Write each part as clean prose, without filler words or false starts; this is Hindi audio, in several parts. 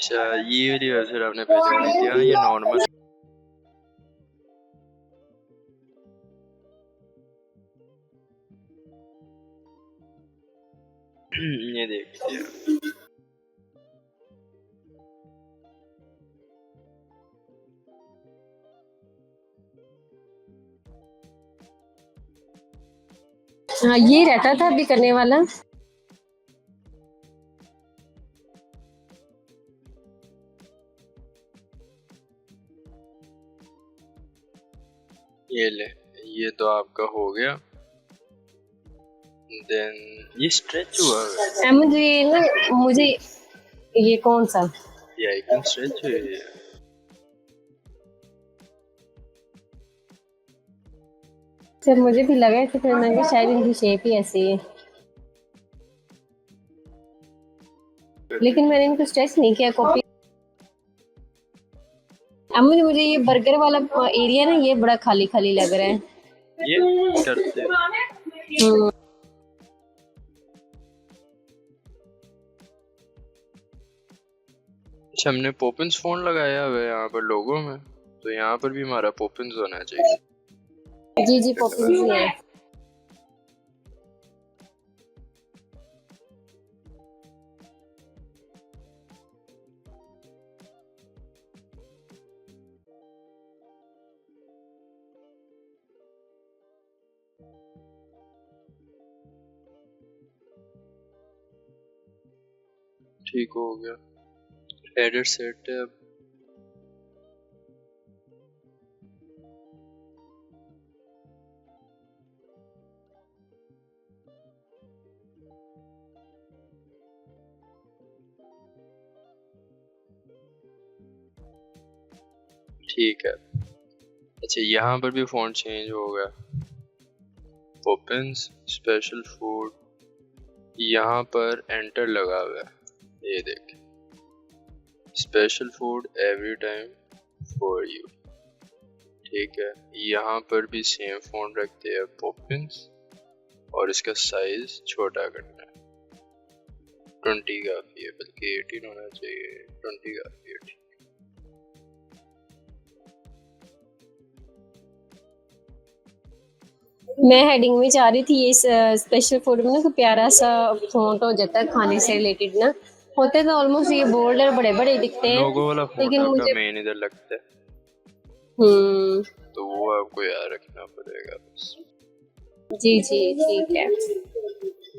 अच्छा, ये वाली वेबसाइट आपने पहले बनाई थी। हाँ, ये नॉर्मल ये देखिए। हाँ, ये रहता था अभी करने वाला। ये ले, ये तो आपका हो गया। देन ये स्ट्रेच हुआ है। मुझे ये कौन सा ये आइकन स्ट्रेच हुई है। सर मुझे भी लगा कि फिर मैंने कहा शायद इनकी शेप ही ऐसी है, लेकिन मैंने इनको स्ट्रेच नहीं किया कॉपी। मुझे ये बर्गर वाला एरिया ना, ये बड़ा खाली खाली लग रहा है। ये करते हैं। अच्छा, हमने पोपिन्स फोन लगाया हुआ है यहाँ पर लोगों में, तो यहाँ पर भी हमारा पोपिन्स होना चाहिए। जी जी, पोपिन्स ही है। ठीक हो गया, हेडर सेट है अब। ठीक है। अच्छा, यहाँ पर भी फ़ॉन्ट चेंज हो गया। पोपिन्स स्पेशल फूड, यहाँ पर एंटर लगा हुआ है, ये देख, special food every time for you. ठीक है, यहाँ पर भी सेम फ़ॉन्ट रखते हैं पोपिन्स, और इसका साइज छोटा करना है। 20 काफ़ी है, बल्कि 18 होना चाहिए, 20 काफ़ी है। मैं हेडिंग में चाह रही थी ये स्पेशल फूड में ना कोई प्यारा सा फॉन्ट हो जाता है खाने से रिलेटेड ना, होते तो ऑलमोस्ट ये बोल्ड और बड़े बड़े दिखते हैं, लोगो वाला फ़ॉन्ट लेकिन आपका मुझे मेन इधर लगता है, तो वो आपको याद रखना पड़ेगा बस। जी जी ठीक है।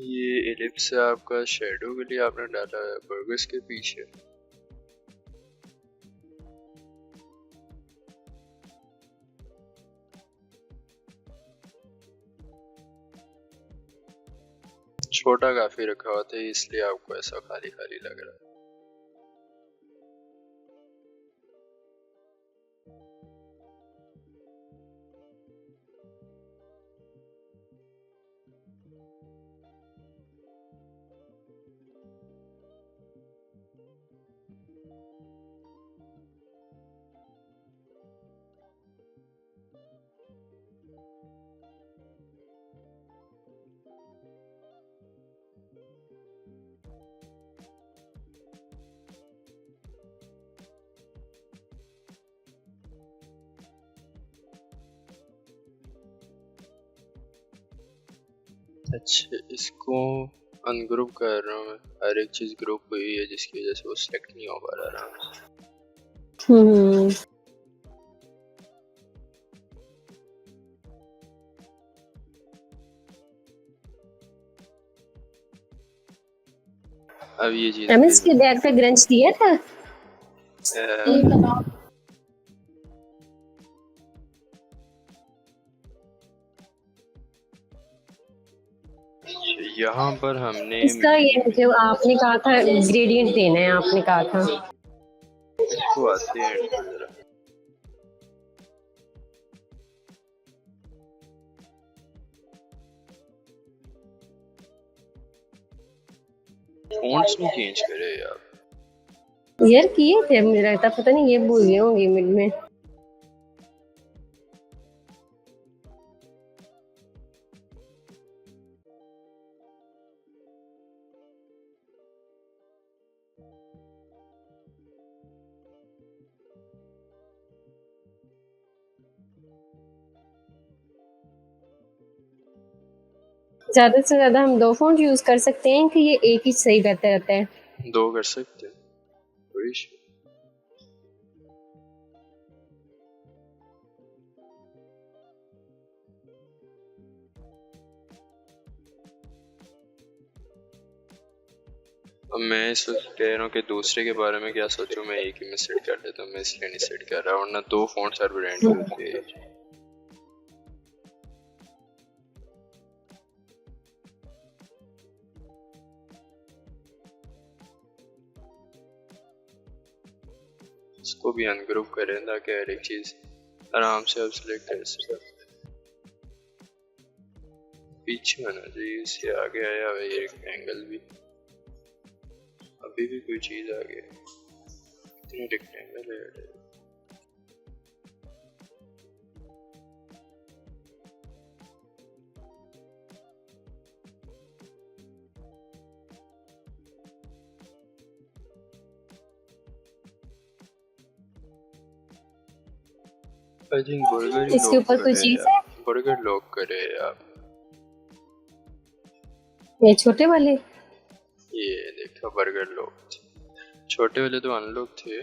ये एलिप्स है आपका शेडो के लिए, आपने डाला है बर्गर्स के पीछे। छोटा काफी रखा हुआ था, इसलिए आपको ऐसा खाली खाली लग रहा है। अच्छा, इसको अनग्रुप कर रहा हूँ मैं, हर एक चीज ग्रुप हुई है जिसकी वजह से वो सिलेक्ट नहीं हो पा रहा आराम से। अब ये चीज इसके बैग पे ग्रंच दिया था। यहाँ पर हमने इसका ये जो आपने कहा था ग्रेडियंट देना है, आपने कहा था इसको आते हैं जरा। फ़ॉन्ट्स नहीं चेंज करे यार किए थे, मुझे लगता पता नहीं ये भूल गए होंगे मिड में। ज़्यादा से ज़्यादा हम 2 फ़ोन यूज़ कर सकते हैं कि ये एक ही सही बेहतर रहता है? 2 कर सकते हैं, कोई इशू। अब मैं इस वक्त कह रहा हूँ कि दूसरे के बारे में क्या सोचूं, मैं एक ही में सेट कर लेता हूँ, मैं इसलिए नहीं सेट कर रहा, वरना 2 फ़ोन सर्वरेंट हुँ। होते हैं। इसको भी अनग्रुप करें ताकि हर एक चीज़ आराम से आप सिलेक्ट कर सकें। पीछे होना चाहिए, इससे आगे आया हुआ ये रेक्टेंगल भी, अभी भी कोई चीज़ आ गई, इतने रेक्टेंगल है। आई थिंक बर्गर ही इसके लॉक ऊपर कोई करे चीज़ यार, है? बर्गर लॉक करे यार। ये छोटे वाले? ये देखा, बर्गर लॉक थे, छोटे वाले तो अनलॉक थे,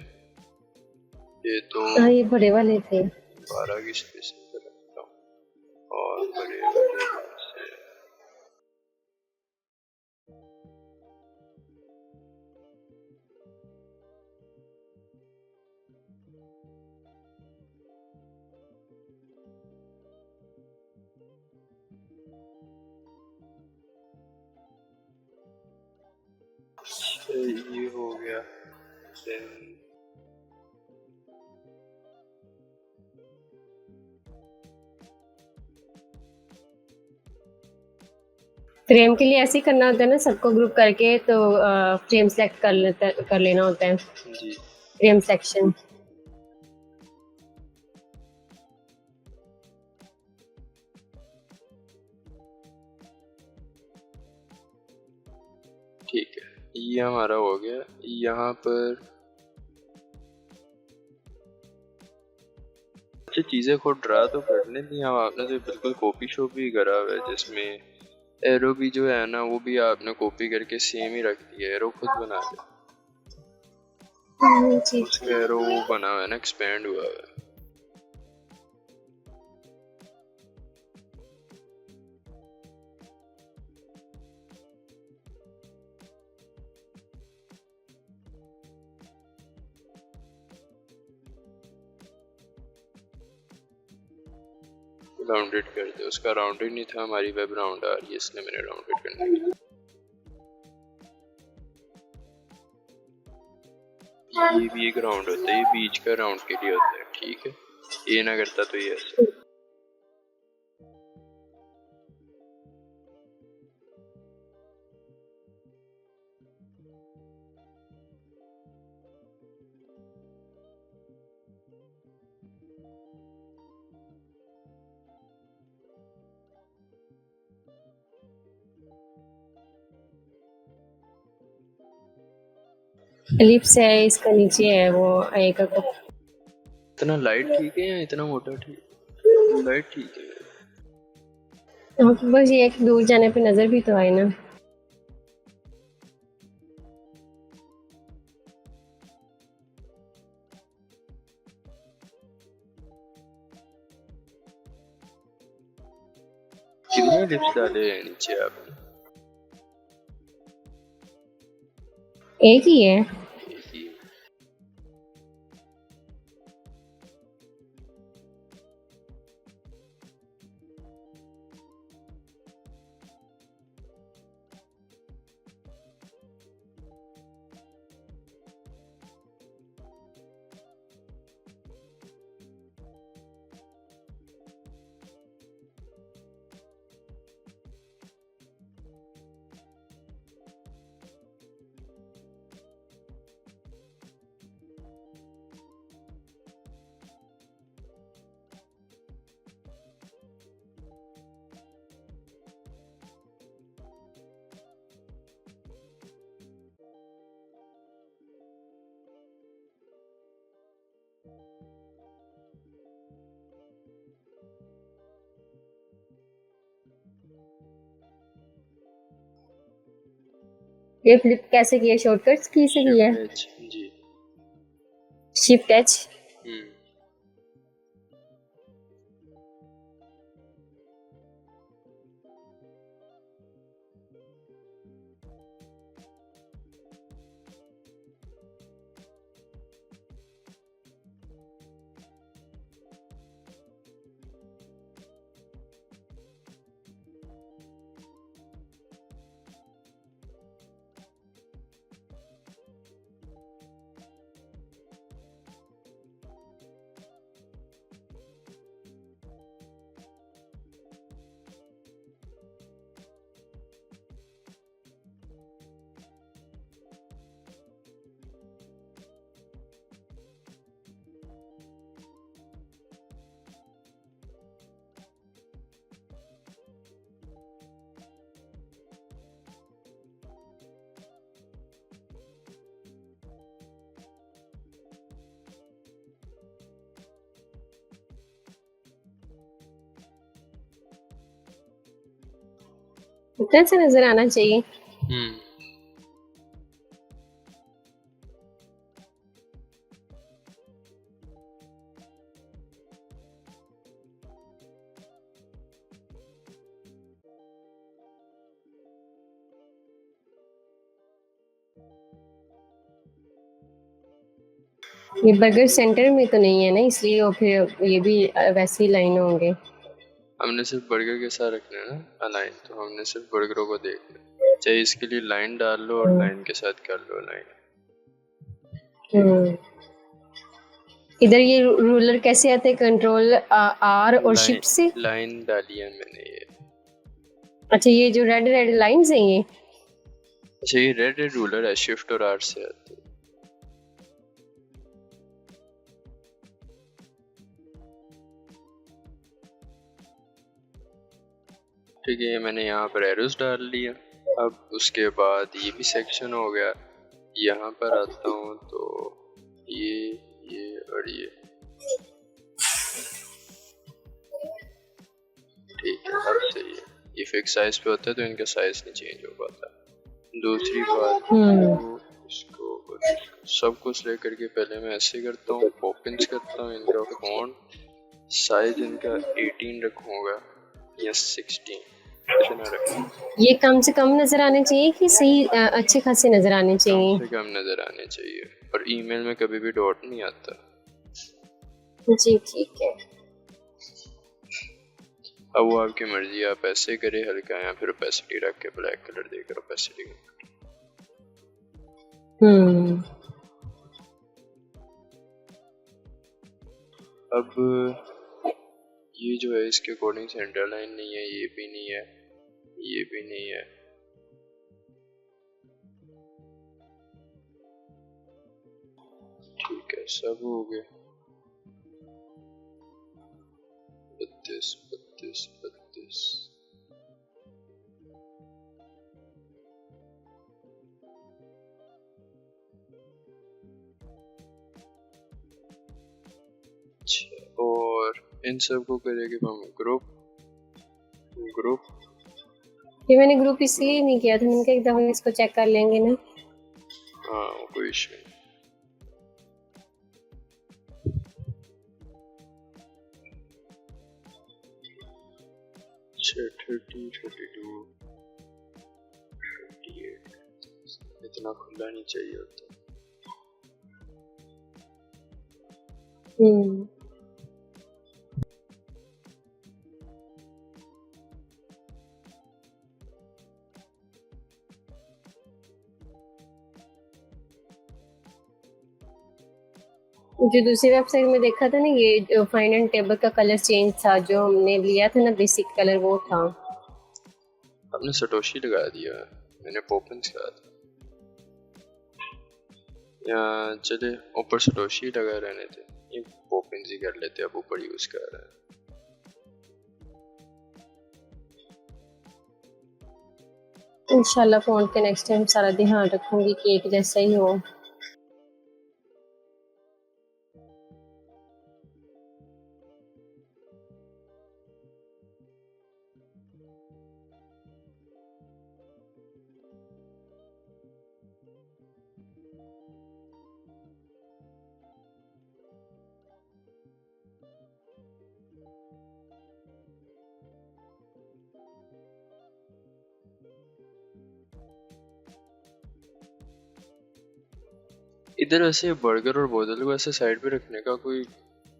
ये तो हाँ, ये बड़े वाले थे। 12 की स्पेस में रखता हूँ और बड़े वाले से। ये हो गया। Then फ्रेम के लिए ऐसे ही करना होता है ना, सबको ग्रुप करके तो फ्रेम सेलेक्ट कर लेना होता है, जी फ्रेम सेक्शन। ठीक है, ये हमारा हो गया। यहाँ पर अच्छा चीज़ें खुद ड्रा तो करने दी, अब आपने तो बिल्कुल कॉपी शॉपी करा हुआ है, जिसमें एरो भी जो है ना वो भी आपने कॉपी करके सेम ही रख दिया, एरो खुद बना लिया, ठीक उसका है। एरो वो बना हुआ है ना, एक्सपेंड हुआ है। राउंडेड कर दे, उसका राउंडेड नहीं था, हमारी वेब राउंड आ रही है इसलिए मैंने राउंडेड करने के लिए। ये भी एक राउंड होता है, ये बीच का राउंड के लिए होता है, ठीक है, ये ना करता तो ये ऐसा। एलिप्स है, इसका नीचे है वो ए का कप। इतना लाइट ठीक है या इतना मोटा ठीक? लाइट ठीक है। हाँ, तो बस ये है कि दूर जाने पे नजर भी तो आए ना। कितने लिप्स डाले हैं नीचे आपने? एक ही है। एक ही। ये फ्लिप कैसे किया, शॉर्टकट्स की से किया? शिफ्ट एच जी। Shift H. हम्म। इतना सा नजर आना चाहिए। हम्म। ये बर्गर सेंटर में तो नहीं है ना, इसलिए और फिर ये भी वैसे ही लाइन होंगे। हमने सिर्फ बर्गर के साथ रखना है ना लाइन, तो हमने सिर्फ बर्गरों को देखना है। चाहे इसके लिए लाइन डाल लो और लाइन के साथ कर लो लाइन। हम्म। इधर ये रूलर कैसे आते हैं, कंट्रोल आर और लाइन शिफ्ट से? लाइन डाली है मैंने ये। अच्छा, ये जो रेड रेड लाइंस हैं ये? अच्छा, ये रेड रेड रूलर है, शिफ्ट और आर से आती है। ठीक है, ये मैंने यहाँ पर एरोस डाल लिया। अब उसके बाद ये भी सेक्शन हो गया। यहाँ पर आता हूँ तो ये और ये। ठीक है, अब सही है। ये फिक्स साइज पे होता है तो इनका साइज नहीं चेंज हो पाता। दूसरी बात तो इसको सब कुछ लेकर के पहले मैं ऐसे करता हूँ, पॉपिंस करता हूँ इनका फॉन्ट साइज इनका 18 रखूँगा या 16, कितना रखूँ? ये कम से कम नजर आने चाहिए कि सही अच्छे खासे नजर आने कम चाहिए? से कम नज़र आने चाहिए, और ईमेल में कभी भी डॉट नहीं आता। जी ठीक है। अब वो आपकी मर्जी, आप ऐसे करें हल्का या फिर ओपेसिटी रख के ब्लैक कलर देकर ओपेसिटी। अब ये जो है इसके अकॉर्डिंग सेंटर लाइन नहीं है, ये भी नहीं है, ये भी नहीं है। ठीक है, सब हो गए। 32 32 32। अच्छा, और इन सब को करेंगे हम ग्रुप ग्रुप। ये मैंने ग्रुप इसलिए नहीं किया था, मैंने कहा एक दफा इसको चेक कर लेंगे ना। हाँ, कोई इशू नहीं। अच्छा, 30 32 38, इतना खुला नहीं चाहिए होता। जो दूसरी वेबसाइट में देखा था ना, ये फाइन एंड टेबल का कलर चेंज था, जो हमने लिया था ना बेसिक कलर वो था। हमने सटोशी लगा दिया, मैंने पोपन्स कहा था। या चले ऊपर सटोशी लगा रहने थे, ये पोपन्स ही कर लेते, अब ऊपर यूज कर रहे हैं। इंशाल्लाह फोन के नेक्स्ट टाइम सारा ध्यान रखूंगी कि एक जैसा ही हो। इधर ऐसे बर्गर और बोतल को ऐसे साइड पे रखने का कोई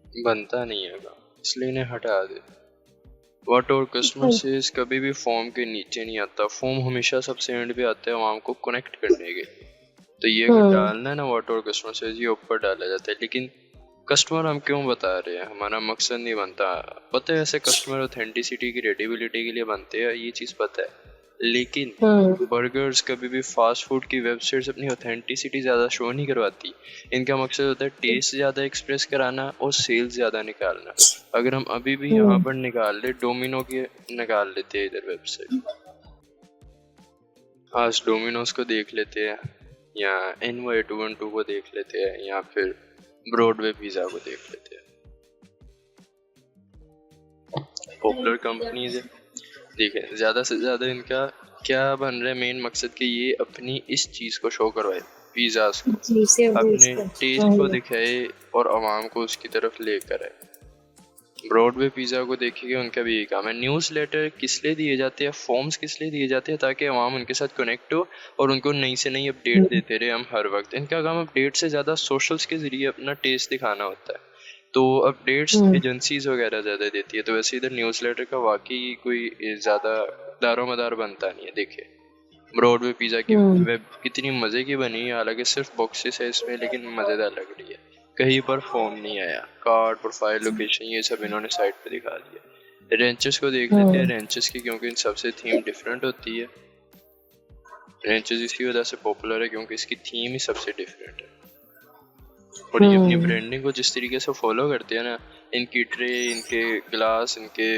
बनता नहीं है काम, इसलिए इन्हें हटा दे। वट और कस्टमर सेज कभी भी फॉर्म के नीचे नहीं आता, फॉर्म हमेशा सबसे एंड पे आता है आवाम को कनेक्ट करने के लिए। तो ये अगर डालना है ना वट और कस्टमर सेज, ये ऊपर डाला जाता है। लेकिन कस्टमर हम क्यों बता रहे हैं, हमारा मकसद नहीं बनता। पता है ऐसे कस्टमर ऑथेंटिसिटी की रेडिबिलिटी के लिए बनते हैं, ये चीज़ पता है। लेकिन बर्गर्स कभी भी फास्ट फूड की वेबसाइट्स अपनी ऑथेंटिसिटी ज़्यादा शो नहीं करवाती। इनका मकसद होता है टेस्ट ज़्यादा एक्सप्रेस कराना और सेल्स ज़्यादा निकालना। अगर हम अभी भी यहाँ पर निकाल ले, डोमिनो की निकाल लेते हैं इधर वेबसाइट, आज डोमिनोज को देख लेते हैं, या NY212 को देख लेते हैं, या फिर ब्रॉडवे पिज़्ज़ा को देख लेते हैं। पॉपुलर कंपनीज है, देखें ज़्यादा से ज़्यादा इनका क्या बन रहा है, मेन मकसद कि ये अपनी इस चीज़ को शो करवाए, पिज़्ज़ास को अपने टेस्ट को दिखाए और आवाम को उसकी तरफ लेकर आए। ब्रॉडवे पिज़्ज़ा को देखिएगा, उनका भी यही काम है। न्यूज़ लेटर किस लिए दिए जाते हैं, फॉर्म्स किस लिए दिए जाते हैं, ताकि आवाम उनके साथ कनेक्ट हो और उनको नई से नई अपडेट देते रहे हम हर वक्त। इनका काम अपडेट से ज़्यादा सोशल्स के ज़रिए अपना टेस्ट दिखाना होता है, तो अपडेट्स एजेंसीज वगैरह ज़्यादा देती है। तो वैसे इधर न्यूज़ लेटर का वाकई कोई ज़्यादा दारोमदार बनता नहीं है। देखिए ब्रॉडवे पिज़्ज़ा की वेब कितनी मज़े की बनी है, हालांकि सिर्फ बॉक्सेस है इसमें, लेकिन मज़ेदार लग रही है। कहीं पर फॉर्म नहीं आया, कार्ड प्रोफाइल लोकेशन ये सब इन्होंने साइट पे दिखा दिया। रेंचेस को देख लेते हैं, रेंचेस की क्योंकि इन सबसे थीम डिफरेंट होती है। रेंचेस इसी वजह से पॉपुलर है क्योंकि इसकी थीम ही सबसे डिफरेंट है, और ये अपनी ब्रांडिंग को जिस तरीके से फॉलो करते हैं ना, इनकी ट्रे, इनके ग्लास, इनके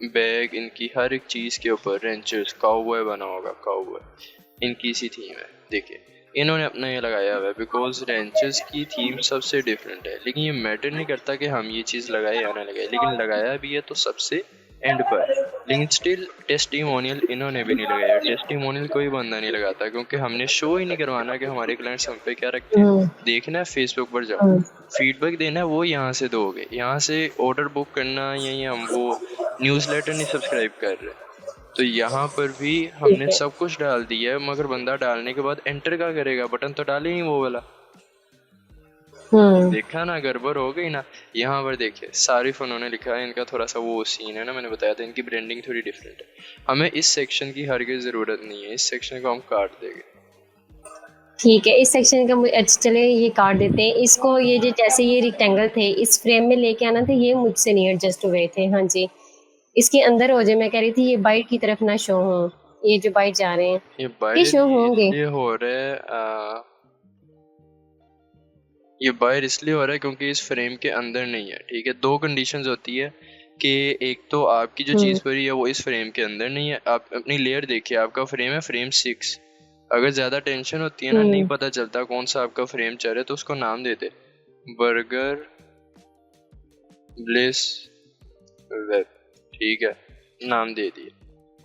बैग, इनकी हर एक चीज़ के ऊपर रेंचेस काउबॉय बना होगा, काउबॉय इनकी सी थीम है। देखिए इन्होंने अपना ये लगाया हुआ है बिकॉज रेंचेस की थीम सबसे डिफरेंट है। लेकिन ये मैटर नहीं करता कि हम ये चीज़ लगाए या ना लगाए, लेकिन लगाया भी है तो सबसे एंड पर। लेकिन स्टिल टेस्टिमोनियल इन्होंने भी नहीं लगाया। टेस्टिमोनियल कोई बंदा नहीं लगाता, क्योंकि हमने शो ही नहीं करवाना कि हमारे क्लाइंट्स हम पे क्या रखते हैं। देखना है फेसबुक पर जाओ, फीडबैक देना है, वो यहाँ से दोगे। यहाँ से ऑर्डर बुक करना, यही हम वो न्यूज़लेटर नहीं सब्सक्राइब कर रहे, तो यहाँ पर भी हमने सब कुछ डाल दिया है, मगर बंदा डालने के बाद एंटर क्या करेगा, बटन तो डाले नहीं वो वाला। देखा ना, गड़बड़ हो गई ना। यहाँ पर देखिए सारिफ उन्होंने लिखा है, इनका थोड़ा सा वो सीन है ना, मैंने बताया था इनकी ब्रांडिंग थोड़ी डिफरेंट है। हमें इस सेक्शन की हरगिज़ ज़रूरत नहीं है, इस सेक्शन को हम काट देंगे। ठीक है, इस सेक्शन का अच्छा चले ये काट देते हैं इसको। ये जो जैसे ये रेक्टेंगल थे इस फ्रेम में लेके आना था, ये मुझसे नहीं एडजस्ट हुए थे। हाँ जी, इसके अंदर हो जाए। मैं कह रही थी ये बाइट की तरफ ना शो हो, ये जो बाइट जा रहे हैं ये ये बाहर शो होंगे। इसलिए हो रहा है, ये बाहर इसलिए हो रहा है क्योंकि इस फ्रेम के अंदर नहीं है। ठीक है, दो कंडीशंस होती है कि एक तो आपकी जो चीज़ पड़ी है वो इस फ्रेम के अंदर नहीं है। आप अपनी लेयर देखिए, आपका फ्रेम है फ्रेम 6। अगर ज़्यादा टेंशन होती है ना, नहीं पता चलता कौन सा आपका फ्रेम चल रहा है, तो उसको नाम दे दे बर्गर ब्लिस वेब। ठीक है, नाम दे दिए।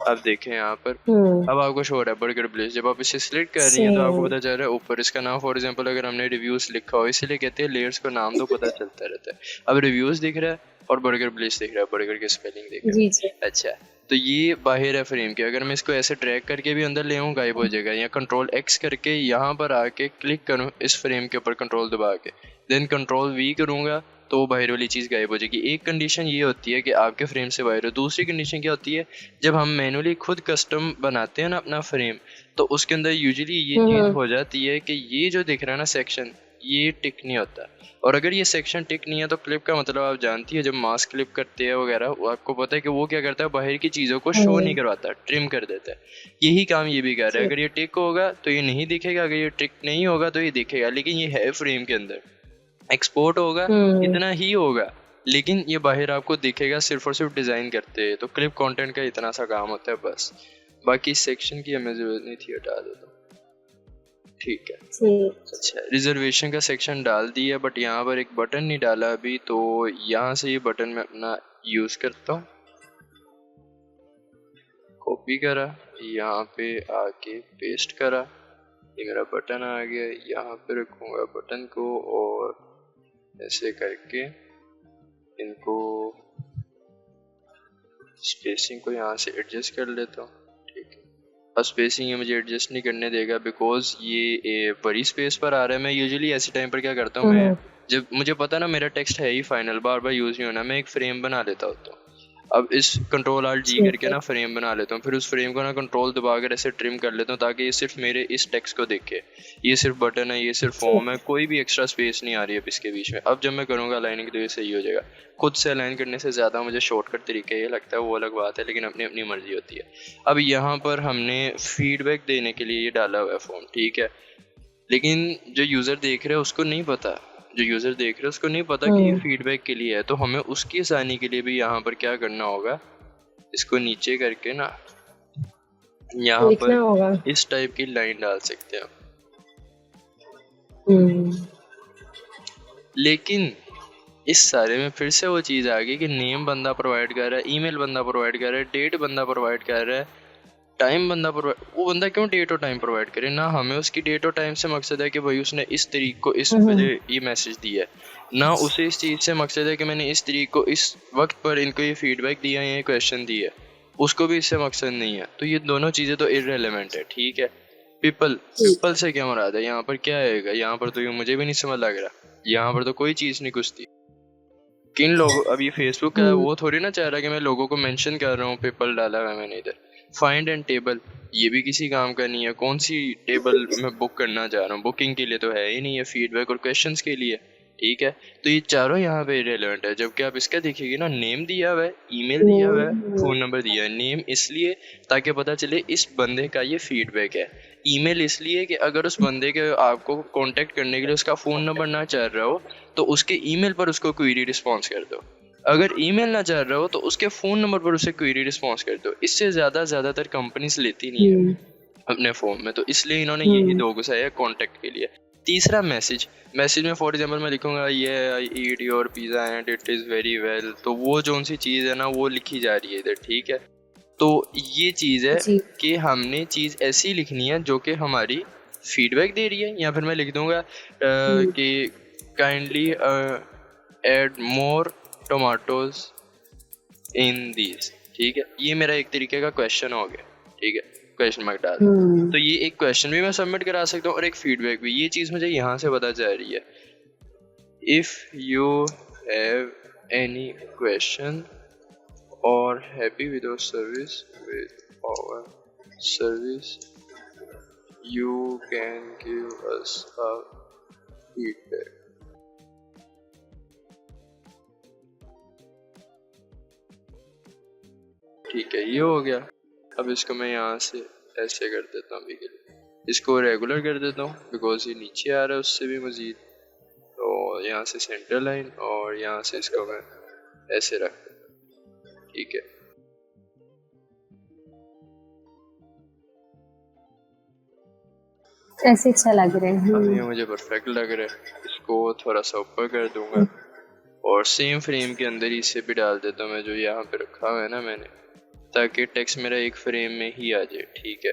अब देखें यहाँ पर, अब आपको शो हो रहा है बर्गर ब्लिस। जब आप इसे सिलेक्ट कर रही हैं तो आपको पता चल रहा है ऊपर इसका नाम, फॉर एग्जांपल अगर हमने रिव्यूज लिखा हो, इसीलिए कहते हैं लेयर्स को नाम दो, पता चलता रहता है। अब रिव्यूज दिख रहा है और बर्गर ब्लिस दिख रहा है, बर्गर की स्पेलिंग दिख रहा है। अच्छा, तो ये बाहर है फ्रेम के। अगर मैं इसको ऐसे ड्रैग करके भी अंदर ले आऊँ, गायब हो जाएगा। या कंट्रोल X करके यहाँ पर आके क्लिक करूँ इस फ्रेम के ऊपर, कंट्रोल दबा के, देन कंट्रोल V करूँगा तो वो बाहर वाली चीज़ गायब हो जाएगी। एक कंडीशन ये होती है कि आपके फ्रेम से बाहर हो। दूसरी कंडीशन क्या होती है, जब हम मैनुअली खुद कस्टम बनाते हैं ना अपना फ्रेम, तो उसके अंदर यूजुअली ये चीज़ हो जाती है कि ये जो दिख रहा है ना सेक्शन, ये टिक नहीं होता। और अगर ये सेक्शन टिक नहीं है तो क्लिप का मतलब आप जानती है, जब मास्क क्लिप करते हैं वगैरह, वो आपको पता है कि वो क्या करता है, बाहर की चीज़ों को शो नहीं करवाता, ट्रिम कर देता है। यही काम ये भी कर रहा है। अगर ये टिक होगा तो ये नहीं दिखेगा, अगर ये टिक नहीं होगा तो ये दिखेगा। लेकिन ये है फ्रेम के अंदर, एक्सपोर्ट होगा इतना ही होगा, लेकिन ये बाहर आपको दिखेगा सिर्फ और सिर्फ डिज़ाइन करते हैं। तो क्लिप कंटेंट का इतना सा काम होता है बस, बाकी सेक्शन की हमें जरूरत नहीं थी, हटा देता हूँ। ठीक है, अच्छा, रिजर्वेशन का सेक्शन डाल दिया, बट यहाँ पर एक बटन नहीं डाला अभी, तो यहाँ से ये बटन मैं अपना यूज़ करता हूँ। कॉपी करा, यहाँ पे आके पेस्ट करा, ये मेरा बटन आ गया। यहाँ पे रखूँगा बटन को और ऐसे करके इनको स्पेसिंग को यहाँ से एडजस्ट कर लेता हूँ। ठीक है, अब स्पेसिंग ये मुझे एडजस्ट नहीं करने देगा बिकॉज ये बड़ी स्पेस पर आ रहा है। मैं यूजुअली ऐसे टाइम पर क्या करता हूँ, मैं जब मुझे पता ना मेरा टेक्स्ट है ही फाइनल, बार बार यूज़ नहीं होना, मैं एक फ्रेम बना लेता होता हूँ। अब इस कंट्रोल आल्ट जी ठीक करके है। ना फ्रेम बना लेता हूँ, फिर उस फ्रेम को ना कंट्रोल दबा कर ऐसे ट्रिम कर लेता हूँ ताकि ये सिर्फ मेरे इस टेक्स्ट को दिखे। ये सिर्फ बटन है, ये सिर्फ फॉर्म है, ठीक। कोई भी एक्स्ट्रा स्पेस नहीं आ रही है अब इसके बीच में। अब जब मैं करूँगा अलाइनिंग तो ये सही हो जाएगा। खुद से अलाइन करने से ज़्यादा मुझे शॉर्टकट तरीका ये लगता है, वो अलग बात है, लेकिन अपनी अपनी मर्जी होती है। अब यहाँ पर हमने फीडबैक देने के लिए ये डाला हुआ है फॉर्म, ठीक है, लेकिन जो यूज़र देख रहा है उसको नहीं पता, जो यूज़र देख रहा है उसको नहीं पता कि ये फीडबैक के लिए है। तो हमें उसकी आसानी के लिए भी यहाँ पर क्या करना होगा, इसको नीचे करके ना यहाँ लिखना पर होगा। इस टाइप की लाइन डाल सकते हैं। हम्म। लेकिन इस सारे में फिर से वो चीज़ आ गई कि नेम बंदा प्रोवाइड कर रहा है, ईमेल बंदा प्रोवाइड कर रहा है, डेट बंदा प्रोवाइड कर रहा है, टाइम बंदा प्रोवाइड, वो बंदा क्यों डेट और टाइम प्रोवाइड करे ना। हमें उसकी डेट और टाइम से मकसद है कि भाई उसने इस तारीख को इस बजे ये मैसेज दिया है, ना उसे इस चीज़ से मकसद है कि मैंने इस तारीख को इस वक्त पर इनको ये फीडबैक दिया है, ये क्वेश्चन दिया है, उसको भी इससे मकसद नहीं है। तो ये दोनों चीज़ें तो इररेलेवेंट है, ठीक है। पीपल, पीपल से क्या मुराद है, यहाँ पर क्या आएगा, यहाँ पर तो ये मुझे भी नहीं समझ लग रहा, यहाँ पर तो कोई चीज़ नहीं घुसती। किन लोगों, अब ये फेसबुक का है, वो थोड़ी ना चाह रहा कि मैं लोगों को मेंशन कर रहा हूँ, पीपल डाला है मैंने इधर। फाइंड एंड टेबल, ये भी किसी काम का नहीं है, कौन सी टेबल मैं बुक करना चाह रहा हूँ, बुकिंग के लिए तो है ही नहीं है, फीडबैक और क्वेश्चंस के लिए, ठीक है। तो ये चारों यहाँ पे इरेलेवेंट है। जबकि आप इसका देखिएगा ना, नेम दिया हुआ है, ईमेल दिया हुआ है, फ़ोन नंबर दिया है। नेम इसलिए ताकि पता चले इस बंदे का ये फीडबैक है। ईमेल इसलिए कि अगर उस बंदे के आपको कांटेक्ट करने के लिए उसका फ़ोन नंबर ना चाह रहा हो तो उसके ईमेल पर उसको क्वेरी रिस्पॉन्स कर दो। अगर ईमेल ना चाह रहा हो तो उसके फ़ोन नंबर पर उसे क्वेरी रिस्पॉन्स कर दो। इससे ज़्यादातर कंपनीज लेती नहीं है अपने फ़ोन में, तो इसलिए इन्होंने यही दो घुसाया है कॉन्टैक्ट के लिए। तीसरा मैसेज, मैसेज में फॉर एग्जांपल मैं लिखूंगा ये I eat your pizza and it is very well, तो वो जोन सी चीज़ है ना वो लिखी जा रही है इधर, ठीक है। तो ये चीज़ है जी। कि हमने चीज़ ऐसी लिखनी है जो कि हमारी फीडबैक दे रही है। या फिर मैं लिख दूंगा कि kindly add more tomatoes in these, ठीक है। ये मेरा एक तरीके का क्वेश्चन हो गया, ठीक है, क्वेश्चन मार्क डाल। तो ये एक क्वेश्चन भी मैं सबमिट करा सकता हूँ और एक फीडबैक भी। ये चीज़ मुझे यहाँ से पता चल रही है, if you have any question or happy with our service, you can give us a feedback। ठीक है, ये हो गया। अब इसको मैं यहाँ से ऐसे कर देता हूँ अभी के लिए, इसको रेगुलर कर देता हूँ बिकॉज ये नीचे आ रहा है उससे भी मज़ीद। तो यहाँ से सेंटर लाइन और यहाँ से इसको मैं ऐसे रख देता हूँ, ठीक है। ऐसे अच्छा लग रहा है। अब ये मुझे परफेक्ट लग रहा है। इसको थोड़ा सा ऊपर कर दूंगा और सेम फ्रेम के अंदर ही इसे भी डाल देता हूँ मैं, जो यहाँ पे रखा हुआ है ना मैंने, ताकि टेक्स्ट मेरा एक फ्रेम में ही आ जाए, ठीक है।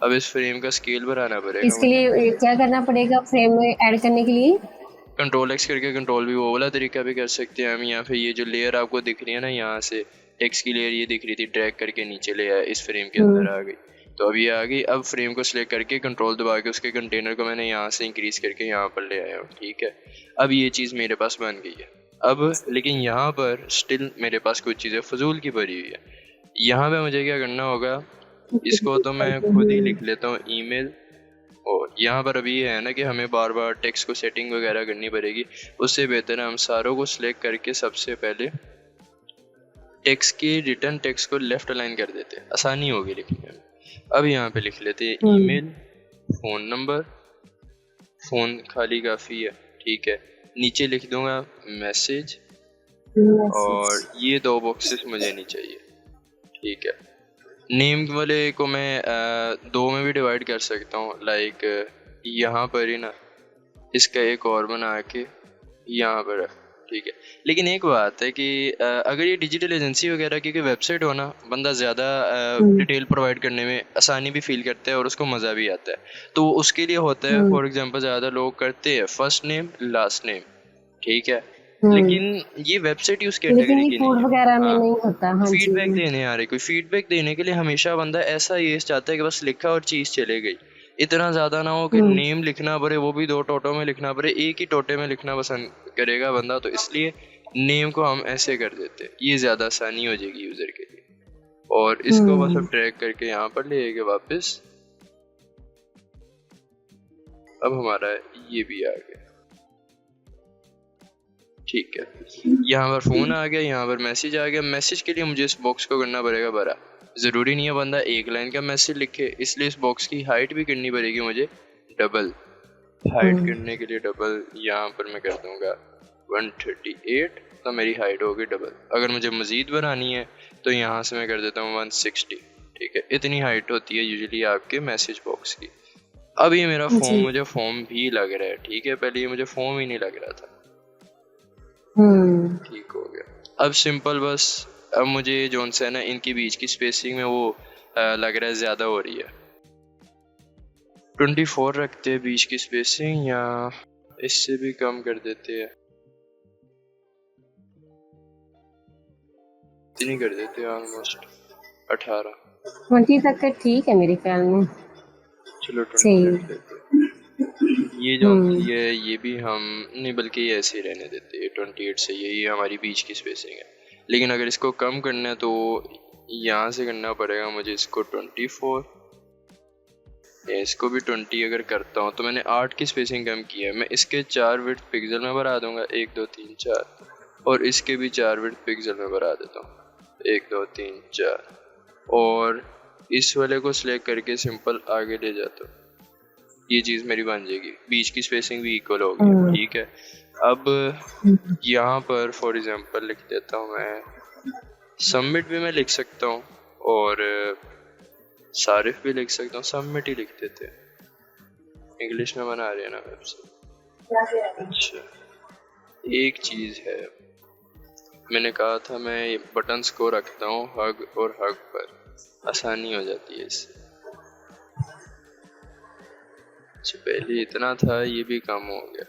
अब इस फ्रेम का स्केल बढ़ाना पड़ेगा इसके मुझे। लिए क्या करना पड़ेगा फ्रेम में ऐड करने के लिए? कंट्रोल एक्स करके कंट्रोल भी वो वाला तरीका भी कर सकते हैं हम। यहाँ पे ये जो लेयर आपको दिख रही है ना, यहाँ से टेक्स्ट की लेयर ये दिख रही थी, ड्रैग करके नीचे ले आया, इस फ्रेम के अंदर आ गई। तो अब ये आ गई। अब फ्रेम को सिलेक्ट करके कंट्रोल दबा के उसके कंटेनर को मैंने यहाँ से इंक्रीज करके यहाँ पर ले आया हूँ, ठीक है। अब ये चीज़ मेरे पास बन गई है। अब लेकिन यहाँ पर स्टिल मेरे पास कुछ चीज़ें फजूल की भरी हुई है। यहाँ पे मुझे क्या करना होगा, इसको तो मैं खुद ही लिख लेता हूँ ईमेल। और यहाँ पर अभी ये है ना कि हमें बार बार टेक्स्ट को सेटिंग वगैरह करनी पड़ेगी। उससे बेहतर है हम सारों को सिलेक्ट करके सबसे पहले टेक्स्ट की रिटर्न टेक्स्ट को लेफ्ट अलाइन कर देते हैं, आसानी होगी लिखने में। अब यहाँ पे लिख लेते हैं ईमेल, फ़ोन नंबर, फ़ोन खाली काफ़ी है, ठीक है। नीचे लिख दूंगा मैसेज और ये दो बॉक्सेस मुझे नहीं चाहिए, ठीक है। नेम वाले को मैं दो में भी डिवाइड कर सकता हूँ, लाइक यहाँ पर ही ना इसका एक और बना के यहाँ पर, ठीक है। लेकिन एक बात है कि अगर ये डिजिटल एजेंसी वगैरह की कोई वेबसाइट हो ना, बंदा ज़्यादा डिटेल प्रोवाइड करने में आसानी भी फील करता है और उसको मज़ा भी आता है। तो उसके लिए होता है, फॉर एग्जांपल ज़्यादा लोग करते हैं फर्स्ट नेम लास्ट नेम, ठीक है। लेकिन ये वेबसाइट ही उस लेकिन कैटेगरी ये की नहीं फूड है। वगैरह में हाँ, नहीं होता। हाँ जी। फीडबैक देने आ रहे, कोई फीडबैक देने के लिए हमेशा बंदा ऐसा ये चाहता है कि बस लिखा और चीज़ चले गई। इतना ज़्यादा ना हो कि हम्म। नेम लिखना पड़े, वो भी 2 टोटों में लिखना पड़े, एक ही टोटे में लिखना पसंद करेगा बंदा, तो इसलिए नेम को हम ऐसे कर देते हैं। ये ज़्यादा आसानी हो जाएगी यूज़र के लिए। और इसको बस अब ट्रैक करके यहाँ पर ले आएंगे वापस। अब हमारा ये भी आ गया, ठीक है। यहाँ पर फ़ोन आ गया, यहाँ पर मैसेज आ गया। मैसेज के लिए मुझे इस बॉक्स को करना पड़ेगा बड़ा। ज़रूरी नहीं है बंदा एक लाइन का मैसेज लिखे, इसलिए इस बॉक्स की हाइट भी करनी पड़ेगी मुझे डबल। हाइट करने के लिए डबल यहाँ पर मैं कर दूंगा 138, तो मेरी हाइट होगी डबल। अगर मुझे मज़ीद बढ़ानी है तो यहाँ से मैं कर देता हूँ 160, ठीक है। इतनी हाइट होती है यूजुअली आपके मैसेज बॉक्स की। अब ये मेरा फॉर्म, जी। मुझे फॉर्म भी लग रहा है, ठीक है। पहले ये मुझे फॉर्म ही नहीं लग रहा था, हम्म। ठीक हो गया। अब सिंपल बस, अब मुझे जोन से है ना इनकी बीच की स्पेसिंग में वो लग रहा है ज़्यादा हो रही है। 24 रखते हैं बीच की स्पेसिंग, या इससे भी कम कर देते हैं, इतनी कर देते हैं ऑलमोस्ट 18। 20 तक का ठीक है मेरे ख्याल में। चलो 20 सही। रख देते हैं। ये जो हम्म। ये है ये भी हम नहीं, बल्कि ये ऐसे ही रहने देते हैं 28 से। ये हमारी बीच की स्पेसिंग है। लेकिन अगर इसको कम करना है तो यहाँ से करना पड़ेगा मुझे इसको 24, या इसको भी 20 अगर करता हूँ तो मैंने 8 की स्पेसिंग कम की है। मैं इसके 4 विड्थ पिक्सल में बढ़ा दूंगा, 1 2 3 4, और इसके भी 4 विड्थ पिक्सल में बढ़ा देता हूँ, 1 2 3 4, और इस वाले को सिलेक्ट करके सिंपल आगे ले जाता हूँ। ये चीज़ मेरी बन जाएगी, बीच की स्पेसिंग भी इक्वल हो गई, ठीक है। अब यहाँ पर फॉर एग्जांपल लिख देता हूँ मैं, सबमिट भी मैं लिख सकता हूँ और सारिफ भी लिख सकता हूँ। सबमिट ही लिख देते हैं, इंग्लिश में बना रहे हैं ना वेबसाइट। अच्छा, एक चीज़ है, मैंने कहा था मैं बटन्स को रखता हूँ हग और हग पर, आसानी हो जाती है इससे। अच्छा, पहले इतना था, ये भी कम हो गया।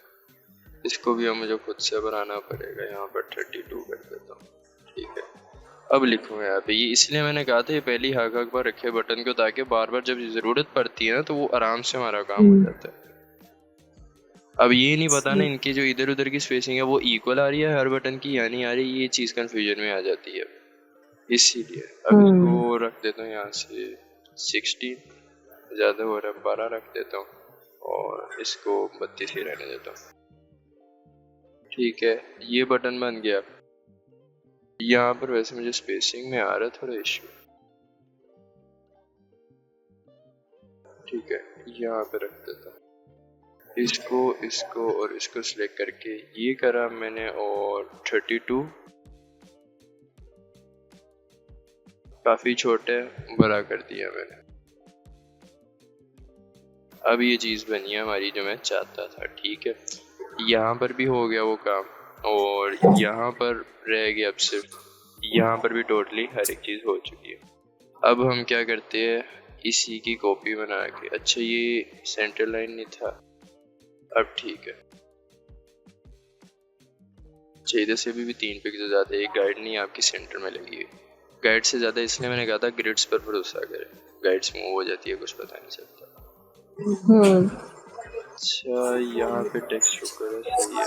इसको भी अब मुझे खुद से बनाना पड़ेगा। यहाँ पर 32 कर देता हूँ, ठीक है। अब लिखूँगा यहाँ पे, ये इसलिए मैंने कहा था ये पहली हक हक पर रखे बटन को, ताकि बार बार जब ज़रूरत पड़ती है ना तो वो आराम से हमारा काम हो जाता है। अब ये नहीं पता ना इनकी जो इधर उधर की स्पेसिंग है वो इक्वल आ रही है हर बटन की या नहीं आ रही, ये चीज़ कन्फ्यूजन में आ जाती है, इसीलिए। अब इसको रख देता हूँ यहाँ से 16, ज़्यादा हो रहा है 12 रख देता हूँ, और इसको 32 ही रहने देता हूँ, ठीक है। ये बटन बन गया। यहाँ पर वैसे मुझे स्पेसिंग में आ रहा है थोड़ा इश्यू, ठीक है। यहाँ पे रख देता हूँ इसको, इसको और इसको सिलेक्ट करके ये करा मैंने, और 32 काफ़ी छोटे बड़ा कर दिया मैंने। अब ये चीज़ बनी है हमारी जो मैं चाहता था, ठीक है। यहाँ पर भी हो गया वो काम, और यहाँ पर रह गया अब सिर्फ, यहाँ पर भी टोटली हर एक चीज़ हो चुकी है। अब हम क्या करते हैं, इसी की कॉपी बना के, अच्छा ये सेंटर लाइन नहीं था, अब ठीक है। अच्छा, इधर से भी 3 पिक्सल ज़्यादा, एक गाइड नहीं आपकी सेंटर में लगी है। गाइड से ज़्यादा इसलिए मैंने कहा था ग्रिड्स पर भरोसा करें, गाइड्स मूव हो जाती है, कुछ पता नहीं चलता। अच्छा, यहाँ पे टेक्स्ट रुक है, सही है।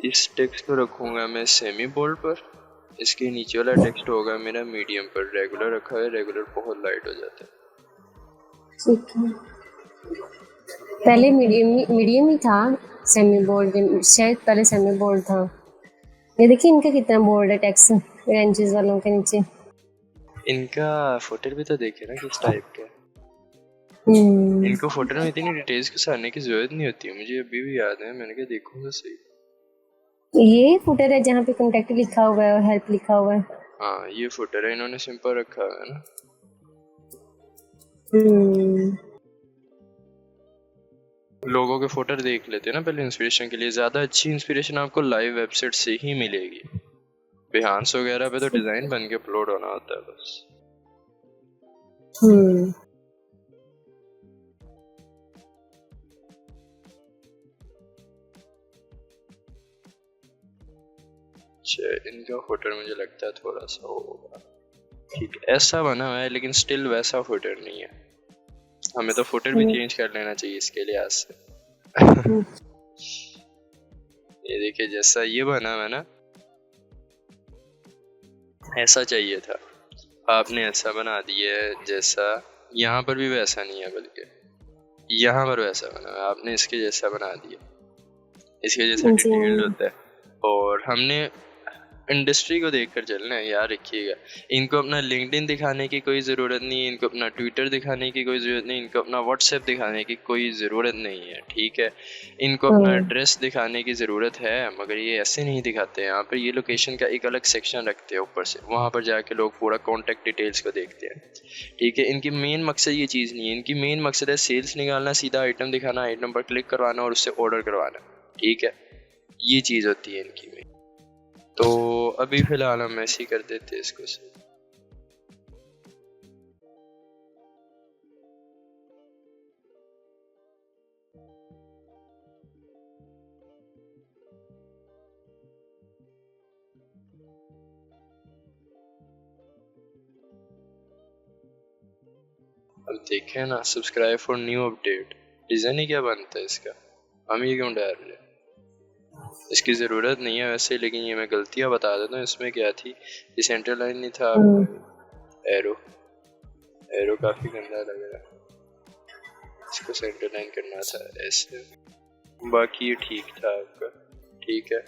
इस टेक्स्ट को रखूँगा मैं सेमी बोल्ड पर, इसके नीचे वाला टेक्स्ट होगा मेरा मीडियम पर। रेगुलर रखा है, रेगुलर बहुत लाइट हो जाता है, ठीक है। पहले मीडियम मीडियम ही था, सेमी बोल्ड शायद पहले सेमी बोल्ड था। ये देखिए इनका कितना बोल्ड है टेक्स्ट रेंजेस वालों के नीचे। इनका फुटर भी तो देखे ना किस टाइप का है। इनको फुटर में इतनी डिटेल्स घुसाने की जरूरत नहीं होती है, मुझे अभी भी याद है, मैंने कहा देखूंगा सही। ये फुटर है जहाँ पे कांटेक्ट लिखा हुआ है और हेल्प लिखा हुआ है। हाँ, ये फुटर है, इन्होंने सिंपल रखा है ना। लोगों के फुटर देख लेते हैं ना पहले इंस्पिरेशन के लिए। ज़्यादा अच्छी इंस्पिरेशन आपको लाइव वेबसाइट से ही मिलेगी। बिहांस वगैरह पे तो डिज़ाइन बन के अपलोड होना होता है बस। अच्छा, इनका फुटर मुझे लगता है थोड़ा सा होगा, ठीक है, ऐसा बना हुआ है लेकिन स्टिल वैसा फुटर नहीं है। हमें तो फुटर भी चेंज कर लेना चाहिए इसके लिए आज से। ये देखिए जैसा ये बना हुआ है ना, ऐसा चाहिए था, आपने ऐसा बना दिया है जैसा, यहाँ पर भी वैसा नहीं है बल्कि यहाँ पर वैसा बना है, आपने इसके जैसा बना दिया, इसके जैसा जी डिटेल्ड होता है। और हमने इंडस्ट्री को देखकर चलना है यार, रखिएगा। इनको अपना लिंक्डइन दिखाने की कोई ज़रूरत नहीं है, इनको अपना ट्विटर दिखाने की कोई ज़रूरत नहीं, इनको अपना व्हाट्सएप दिखाने की कोई ज़रूरत नहीं है, ठीक है। इनको अपना एड्रेस दिखाने की ज़रूरत है, मगर ये ऐसे नहीं दिखाते हैं। यहाँ पर ये लोकेशन का एक अलग सेक्शन रखते हैं ऊपर से, वहाँ पर जाके लोग पूरा कॉन्टैक्ट डिटेल्स को देखते हैं, ठीक है। इनकी मेन मकसद ये चीज़ नहीं है, इनकी मेन मकसद है सेल्स निकालना, सीधा आइटम दिखाना, आइटम पर क्लिक करवाना और उससे ऑर्डर करवाना, ठीक है। ये चीज़ होती है इनकी मेन। तो अभी फ़िलहाल हम ऐसे ही कर देते हैं इसको से। अब देखें ना, subscribe for new update, design ही क्या बनता है इसका, हम ये क्यों डाल रहे हैं, इसकी ज़रूरत नहीं है वैसे, लेकिन ये मैं गलतियाँ बता देता हूँ। इसमें क्या थी, ये सेंटर लाइन नहीं था आपका, एरो एरो काफ़ी गंदा लग रहा है, इसको सेंटर लाइन करना था ऐसे, बाकी ये ठीक था आपका, ठीक है।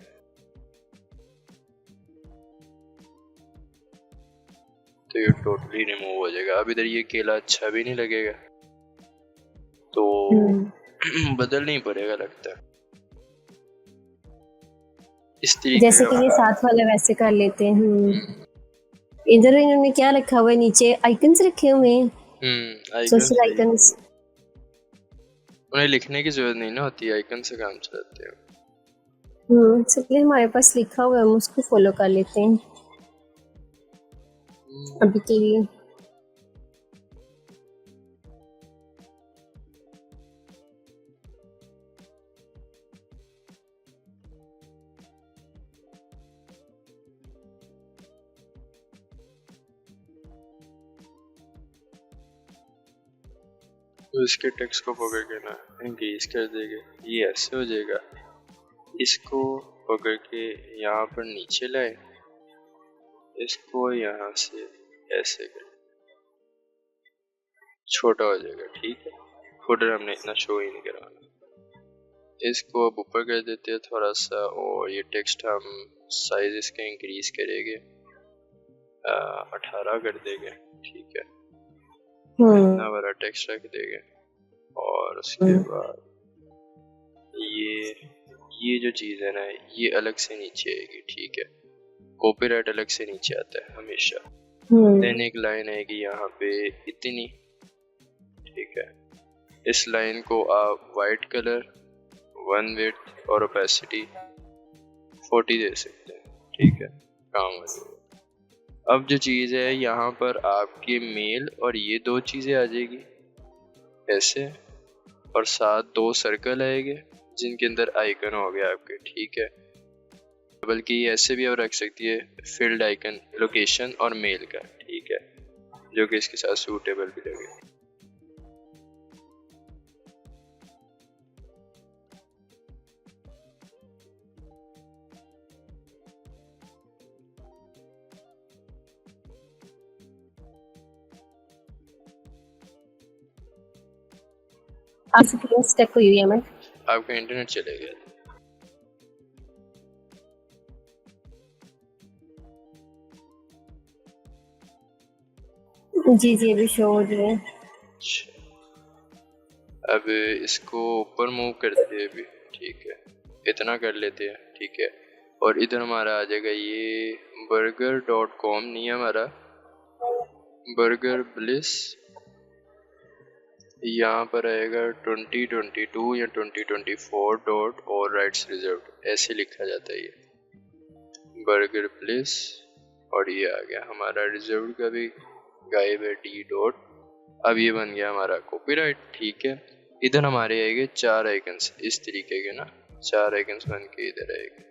तो ये टोटली रिमूव हो जाएगा। अब इधर ये केला अच्छा भी नहीं लगेगा, तो बदलना ही पड़ेगा लगता है इस तरीके जैसे कि ये साथ वाला वैसे कर लेते हैं। इधर इन्होंने क्या रखा हुआ है, नीचे आइकन्स रखे हुए हैं, सोशल आइकन्स। उन्हें लिखने की जरूरत नहीं ना होती, आइकन से काम चलाते हैं। इसलिए हमारे पास लिखा हुआ है, हम उसको फॉलो कर लेते हैं अभी के लिए। तो इसके टेक्स्ट को पकड़ के ना इंक्रीज कर देंगे, ये ऐसे हो जाएगा। इसको पकड़ के यहाँ पर नीचे लाए, इसको यहाँ से ऐसे कर, छोटा हो जाएगा, ठीक है। फुटर हमने इतना शो ही नहीं करवाना। इसको अब ऊपर कर देते हैं थोड़ा सा, और ये टेक्स्ट हम साइज इसका इंक्रीज करेंगे, 18 कर देंगे, ठीक है। इतना बड़ा टेक्स्ट रख देंगे, और उसके बाद ये जो चीज़ है ना, ये अलग से नीचे आएगी, ठीक है। कॉपीराइट अलग से नीचे आता है हमेशा। देन एक लाइन आएगी यहाँ पे इतनी, ठीक है। इस लाइन को आप वाइट कलर, 1 विड्थ और ओपेसिटी 40 दे सकते हैं, ठीक है, काम हो जाएगा। अब जो चीज़ है यहाँ पर आपके मेल और ये दो चीज़ें आ जाएगी ऐसे, और साथ 2 सर्कल आएंगे जिनके अंदर आइकन हो गया आपके, ठीक है। बल्कि ऐसे भी आप रख सकती है फील्ड आइकन, लोकेशन और मेल का, ठीक है, जो कि इसके साथ सूटेबल भी लगे। स्क्रीन स्टक हुई है। मैं आपका इंटरनेट चले गया, जी जी अभी शो हो रही है। अब इसको ऊपर मूव करते हैं अभी, ठीक है, इतना कर लेते हैं, ठीक है। और इधर हमारा आ जाएगा ये burger.com, नहीं है हमारा बर्गर ब्लिस, यहाँ पर आएगा 2022 या 2024 डॉट और राइट्स रिजर्व, ऐसे लिखा जाता है ये बर्गर प्लेस। और ये आ गया हमारा रिजर्व का भी गायब है डी डॉट। अब ये बन गया हमारा कॉपीराइट, ठीक है। इधर हमारे आएंगे 4 आइकन्स इस तरीके के ना, 4 आइकन्स बन के इधर आएंगे,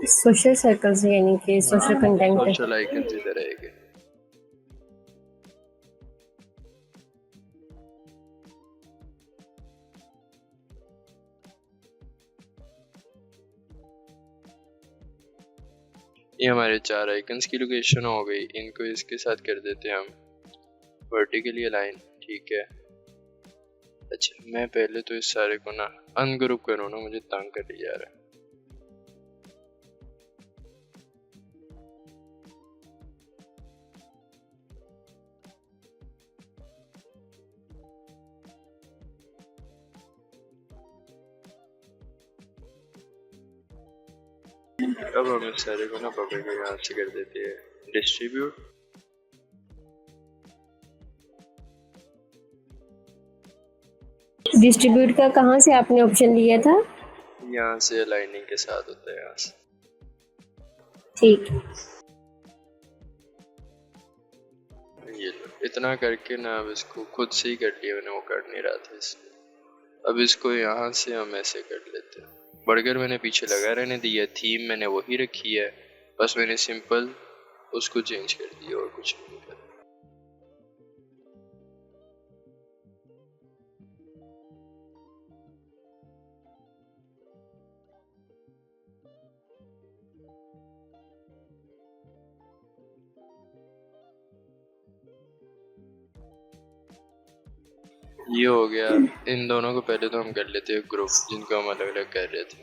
सोशल सर्कल्स यानी कि सोशल हाँ, कंटेंट। सोशल आइकन्स इधर आएंगे। ये हमारे 4 आइकन्स की लोकेशन हो गई। इनको इसके साथ कर देते हैं हम वर्टिकली अलाइन, ठीक है। अच्छा, मैं पहले तो इस सारे को ना अनग्रुप करूँ ना, मुझे तंग कर लिया जा रहा है। अब हम इस सारे को ना पकड़ के यहाँ से कर देते हैं डिस्ट्रीब्यूट। डिस्ट्रीब्यूट का कहाँ से आपने ऑप्शन लिया था? यहाँ से अलाइनिंग के साथ होता है, यहाँ से। ठीक। ये लो, इतना करके ना अब इसको खुद से ही कर लिया मैंने, वो कर नहीं रहा था इसलिए। अब इसको यहाँ से हम ऐसे कर लेते हैं। बर्गर मैंने पीछे लगा रहने दिया, थीम मैंने वही रखी है, बस मैंने सिंपल उसको चेंज कर दिया और कुछ नहीं किया। ये हो गया। इन दोनों को पहले तो हम कर लेते हैं ग्रुप, जिनको हम अलग अलग कर रहे थे।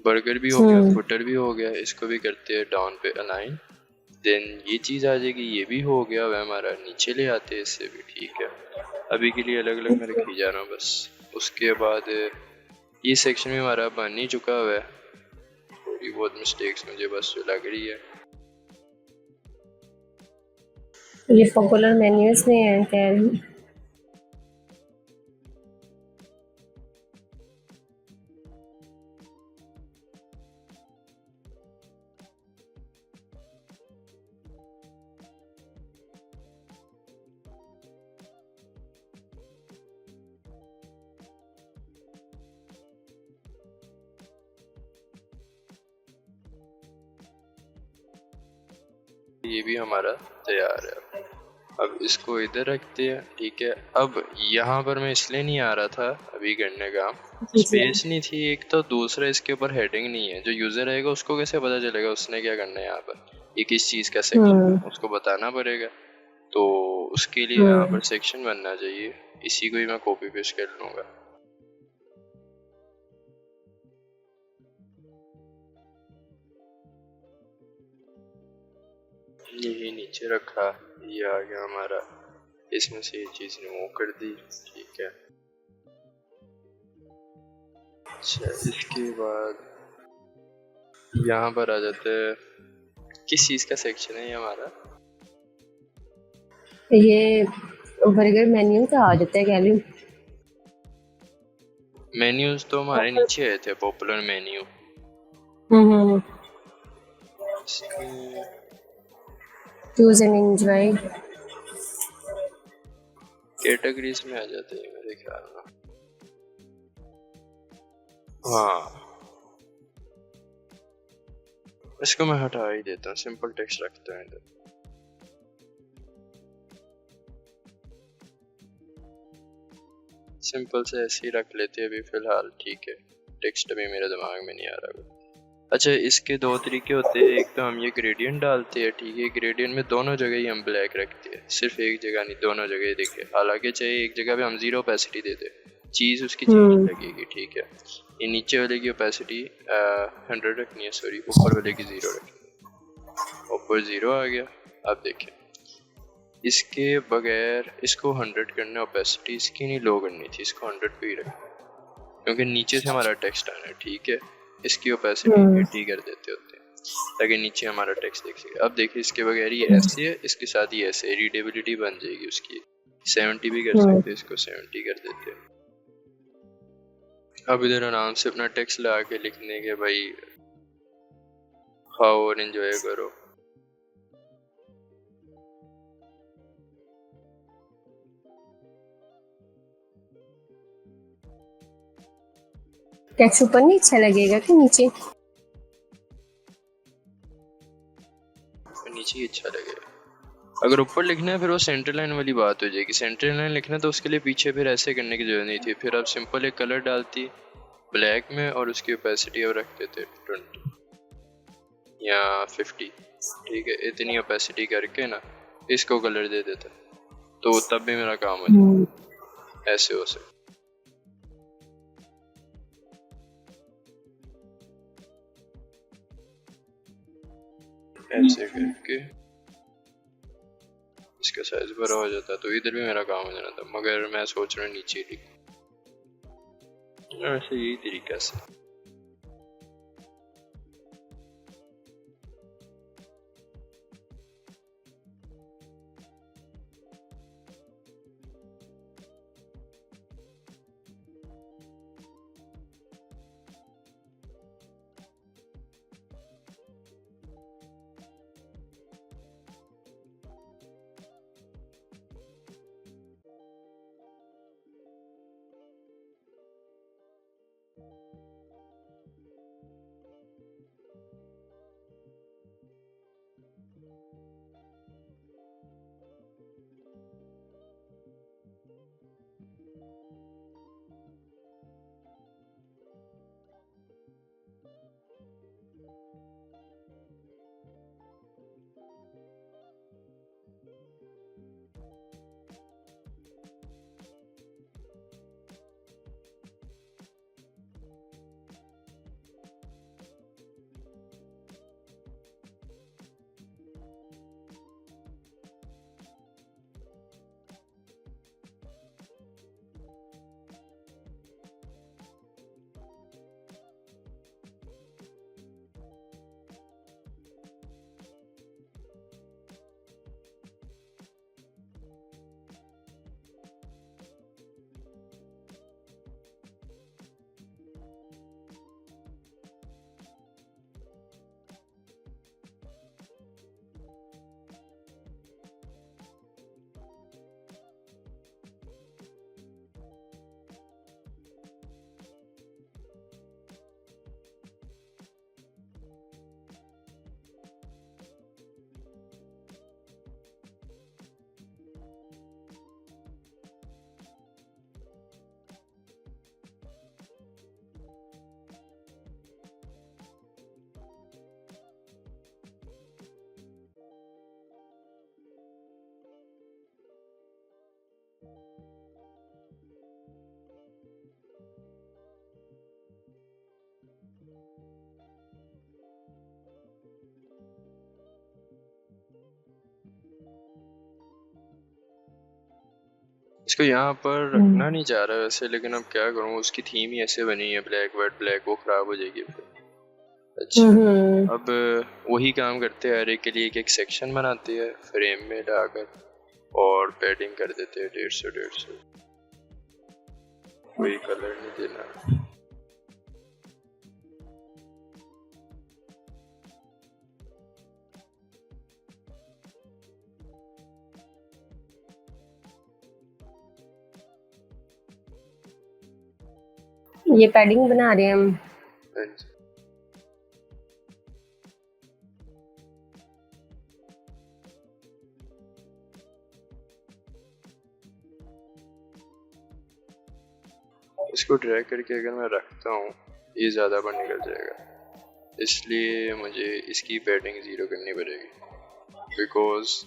बर्गर भी हो गया, फुटर भी हो गया, इसको भी करते हैं डाउन पे अलाइन। देन ये चीज़ आ जाएगी, ये भी हो गया। वह हमारा नीचे ले आते हैं इससे भी, ठीक है। अभी के लिए अलग अलग मैं रखी जा रहा हूँ बस। उसके बाद ये सेक्शन भी हमारा बन ही चुका हुआ है। थोड़ी बहुत मिस्टेक्स मुझे बस जो लग रही है। ये पॉपुलर मेन्यूज में है क्या? ये भी हमारा तैयार है। अब इसको इधर रखते हैं, ठीक है। अब यहाँ पर मैं इसलिए नहीं आ रहा था अभी करने का, स्पेस नहीं थी एक, तो दूसरा इसके ऊपर हेडिंग नहीं है। जो यूजर रहेगा उसको कैसे पता चलेगा उसने क्या करना है यहाँ पर, ये किस चीज़ का सेक्शन है, उसको बताना पड़ेगा। तो उसके लिए यहाँ पर सेक्शन बनना चाहिए। इसी को ही मैं कॉपी पेस्ट कर लूँगा। यही नीचे रखा, ये आ गया हमारा। इसमें से ये चीज़ रिमूव कर दी, ठीक है। अच्छा, इसके बाद यहाँ पर आ जाते हैं। किस चीज़ का सेक्शन है ये हमारा? ये बर्गर मेन्यू का आ जाता है कैल्यू। मेन्यूज तो हमारे नीचे आए थे, popular menu. Choose and enjoy categories में आ जाते हैं मेरे ख्याल में। हाँ, इसको मैं हटा ही देता हूँ, सिंपल टेक्स्ट रखते हैं इधर। सिंपल से ऐसे ही रख लेते हैं अभी फिलहाल, ठीक है। टेक्स्ट अभी मेरे दिमाग में नहीं आ रहा। अच्छा, इसके दो तरीके होते हैं। एक तो हम ये ग्रेडियंट डालते हैं, ठीक है। ग्रेडियंट में दोनों जगह ही हम ब्लैक रखते हैं, सिर्फ एक जगह नहीं, दोनों जगह। देखिए, हालांकि चाहे एक जगह पे हम 0 ओपेसिटी दे दें, चीज़ उसकी चेंज लगेगी, ठीक है। ये नीचे वाले की ओपेसिटी 100 रखनी है, सॉरी, ऊपर वाले की 0 रखनी है। ऊपर 0 आ गया। अब देखें, इसके बगैर इसको 100 करना, ओपेसिटी इसकी नहीं लो करनी थी, इसको 100 पे ही रखना, क्योंकि नीचे से हमारा टेक्स्ट आना है, ठीक है। इसकी ओपेसिटी 80 कर देते होते हैं ताकि नीचे हमारा टेक्स्ट देख सके। अब देखिए, इसके बगैर ये ऐसे है, इसके साथ ही ऐसे, रीडेबिलिटी बन जाएगी उसकी। 70 भी कर सकते हैं, इसको 70 कर देते हैं। अब इधर आराम से अपना टेक्स्ट लगा के लिखने के, भाई खाओ और एंजॉय करो। टेक्स्ट ऊपर नहीं अच्छा लगेगा कि नीचे? ऐसे ही अच्छा लगेगा। अगर ऊपर लिखना है फिर वो सेंटर लाइन वाली बात हो जाएगी। सेंटर लाइन लिखना तो उसके लिए पीछे फिर ऐसे करने की जरूरत नहीं थी, फिर आप सिंपल एक कलर डालती ब्लैक में और उसकी ओपेसिटी अब रखते थे 20 या 50, ठीक है, इतनी ओपेसिटी करके ना इसको कलर दे देता, तो तब भी मेरा काम हो जाता। ऐसे हो सकता। ऐसे करके इसका साइज बड़ा हो जाता, तो इधर भी मेरा काम हो जाना था, मगर मैं सोच रहा हूँ नीचे ही लिखूं। ऐसे यही तरीका से। इसको यहाँ पर रखना नहीं चाह रहा वैसे, लेकिन अब क्या करूँ, उसकी थीम ही ऐसे बनी है ब्लैक व्हाइट ब्लैक, वो खराब हो जाएगी फिर। अच्छा, अब वही काम करते हैं, हर एक के लिए एक एक सेक्शन बनाते हैं फ्रेम में डालकर और पैडिंग कर देते हैं 150 कोई कलर नहीं देना। ये पैडिंग बना रहे हैं हम। हाँ जी। इसको ड्रैग करके अगर मैं रखता हूँ ये ज़्यादा बार निकल जाएगा, इसलिए मुझे इसकी पैडिंग 0 करनी पड़ेगी, बिकॉज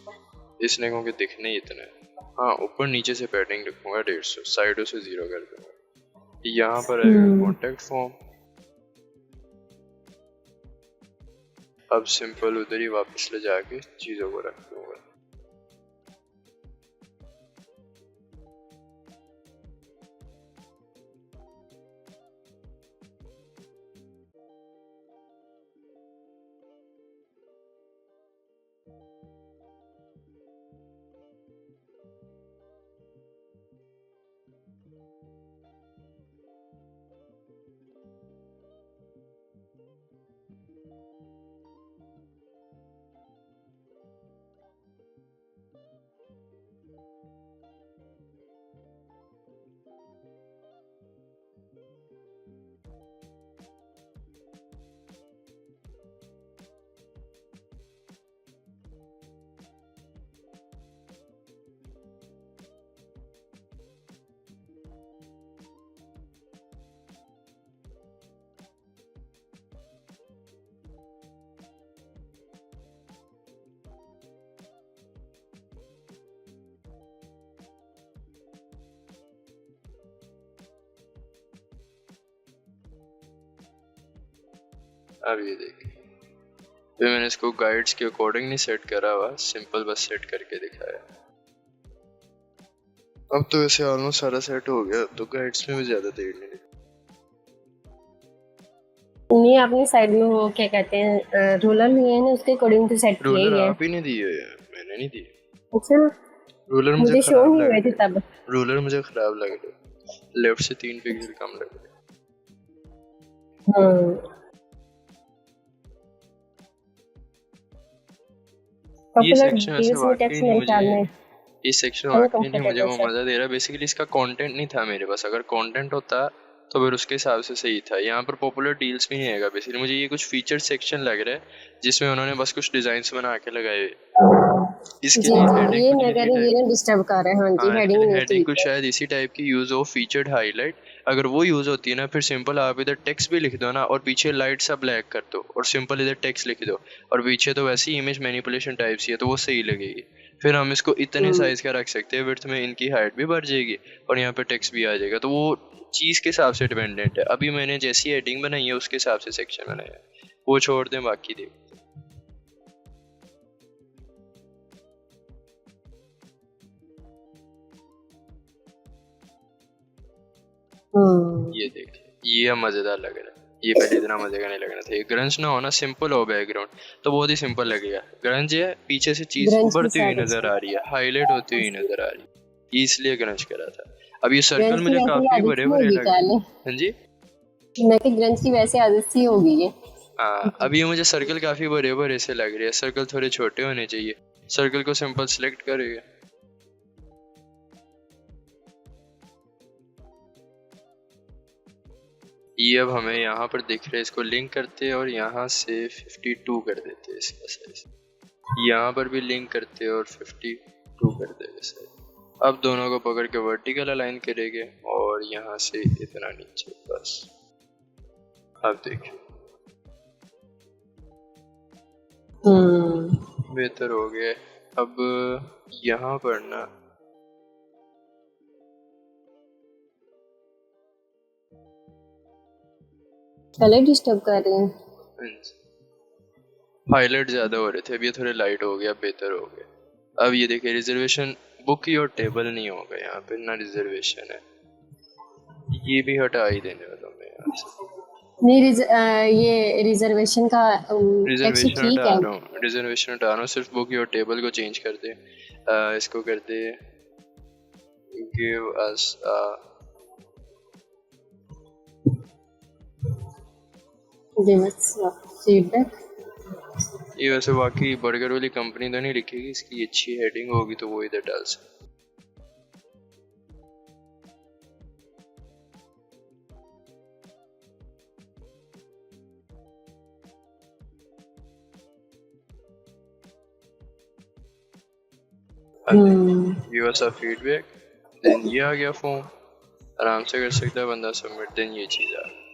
इसने क्योंकि दिखने ही इतना है। हाँ, ऊपर नीचे से पैडिंग रखूँगा 150, साइडों से 0 कर दूँगा। यहाँ पर आएगा कॉन्टेक्ट फॉर्म। अब सिंपल उधर ही वापस ले जाके चीज़ों को रख दूँगा। अब ये देखिए, फिर मैंने इसको गाइड्स के अकॉर्डिंग नहीं सेट करा हुआ, सिंपल बस सेट करके दिखाया। अब तो वैसे ऑलमोस्ट सारा सेट हो गया, तो गाइड्स में भी ज़्यादा देर नहीं लगी। नहीं, आपने साइड में वो क्या कहते हैं रूलर लिए हैं ना, उसके अकॉर्डिंग तो सेट किया रूलर ही है। आप ही नहीं दिए यार, मैंने नहीं दिए। अच्छा, रूलर मुझे मुझे शो खराब नहीं लग हुए थे रहे, तब। रूलर मुझे खराब लग रहे, लेफ्ट से 3 पिक्सल कम लग रहे। ये पॉपुलर सेक्शन ऐसे डील्स में वाकई टेक्स्ट नहीं मेरे मुझे, ख्याल में ये सेक्शन है ना वाकई नहीं मुझे कंफर्टेबल वो से। मज़ा दे रहा। बेसिकली इसका कंटेंट नहीं था मेरे पास, अगर कंटेंट होता तो फिर उसके हिसाब से सही था। यहाँ पर पॉपुलर डील्स भी नहीं आएगा। बेसिकली मुझे ये कुछ फीचर सेक्शन लग रहा है जिसमें उन्होंने बस कुछ डिज़ाइंस बना के लगाए हुए। इसके जी लिए जी, हेडिंग ये कुछ मैं कह इसी रही हूँ, टाइप, ये ना डिस्टर्ब कर रहा है। हाँ जी, हाँ इसके हेडिंग लिए नहीं हेडिंग ठीक कुछ है। शायद इसी टाइप की यूज़ हो, फीचर्ड हाईलाइट। अगर वो यूज़ होती है ना, फिर सिंपल आप इधर टेक्स्ट भी लिख दो ना, और पीछे लाइट सा ब्लैक कर दो और सिंपल इधर टेक्स्ट लिख दो, और पीछे तो वैसे ही इमेज मैनिपुलेशन टाइप सी है, तो वो सही लगेगी। फिर हम इसको इतने साइज़ का रख सकते हैं, विड्थ में इनकी हाइट भी बढ़ जाएगी और यहाँ पे टेक्स्ट भी आ जाएगा। तो वो चीज़ के हिसाब से डिपेंडेंट है। अभी मैंने जैसी हेडिंग बनाई है उसके हिसाब से सेक्शन बनाया है, वो छोड़ दें, बाकी देख। ये देखिए, ये मज़ेदार लग रहा है। ये पहले इतना मज़े का नहीं लग रहा था। ये ग्रंज ना हो ना, सिंपल हो बैकग्राउंड, तो बहुत ही सिंपल लगेगा। ग्रंज है, पीछे से चीज़ ग्रंज के उभरती हुई साथ नज़र अच्छा आ रही है, हाईलाइट होती हुई लगता नज़र आ रही है, इसलिए ग्रंज करा था। अब ये सर्कल ग्रंज की मुझे वैसे ही काफ़ी आदत बड़े सी बड़े होगी लग रहे। काले। हाँ जी। मैं कि ग्रंज की वैसे आदत सी होगी ये। हाँ, अब ये मुझे सर्कल काफ़ी बड़े बड़े से लग रहे हैं, सर्कल थोड़े छोटे होने चाहिए। सर्कल को सिंपल सेलेक्ट करेंगे, ये अब हमें यहाँ पर दिख रहा है, इसको लिंक करते हैं और यहाँ से 52 कर देते हैं इसका साइज। यहाँ पर भी लिंक करते हैं और 52 कर देंगे साइज। अब दोनों को पकड़ के वर्टिकल अलाइन करेंगे और यहाँ से इतना नीचे बस। अब देखिए बेहतर हो गया। अब यहाँ पर ना कलर डिस्टर्ब कर रहे हैं। हाईलाइट ज़्यादा हो रहे थे, अब ये थोड़े लाइट हो गया, बेहतर हो गया। अब ये देखिए, रिजर्वेशन बुक योर टेबल नहीं होगा यहाँ पे, ना रिजर्वेशन है। ये भी हटा ही देने वाला मैं यहाँ से। नहीं ये रिजर्वेशन का टेक्स्ट रिजर्वेशन ठीक हटा है। रहा हूँ, रिजर्वेशन हटा रहा हूँ, सिर्फ बुक योर टेबल को चेंज कर दे। इसको कर दे गिव अस फीडबैक। ये वैसे वाकई बर्गर वाली कंपनी तो नहीं लिखेगी, इसकी अच्छी हेडिंग होगी तो वो इधर डाल सकते। Give us a feedback, then ये आ गया फॉर्म, आराम से कर सकता है बंदा सबमिट, देन ये चीज़ आ गई।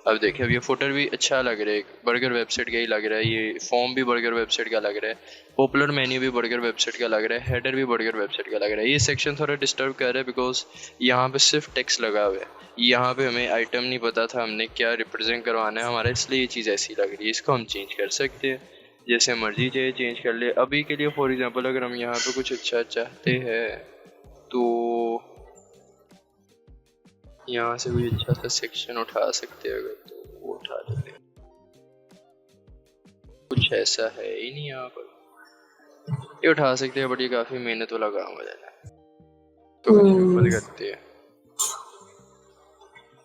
अब देखिए, अब ये फुटर भी अच्छा लग रहा है, बर्गर वेबसाइट का ही लग रहा है। ये फॉर्म भी बर्गर वेबसाइट का लग रहा है, पॉपुलर मेन्यू भी बर्गर वेबसाइट का लग रहा है, हेडर भी बर्गर वेबसाइट का लग रहा है। ये सेक्शन थोड़ा डिस्टर्ब कर रहा है बिकॉज यहाँ पे सिर्फ टेक्स्ट लगा हुआ है। यहाँ पे हमें आइटम नहीं पता था हमने क्या रिप्रेजेंट करवाना है हमारा, इसलिए ये चीज़ ऐसी लग रही है। इसको हम चेंज कर सकते हैं, जैसे मर्जी चाहे चेंज कर ले। अभी के लिए फॉर एग्जाम्पल अगर हम यहाँ पे कुछ अच्छा चाहते हैं तो यहाँ से कोई अच्छा सा सेक्शन उठा सकते हैं, अगर तो वो उठा लेते हैं। कुछ ऐसा है ही नहीं यहाँ पर, ये उठा सकते हैं बट ये काफ़ी मेहनत वाला काम हो जाना है, तो सिंपल करते हैं।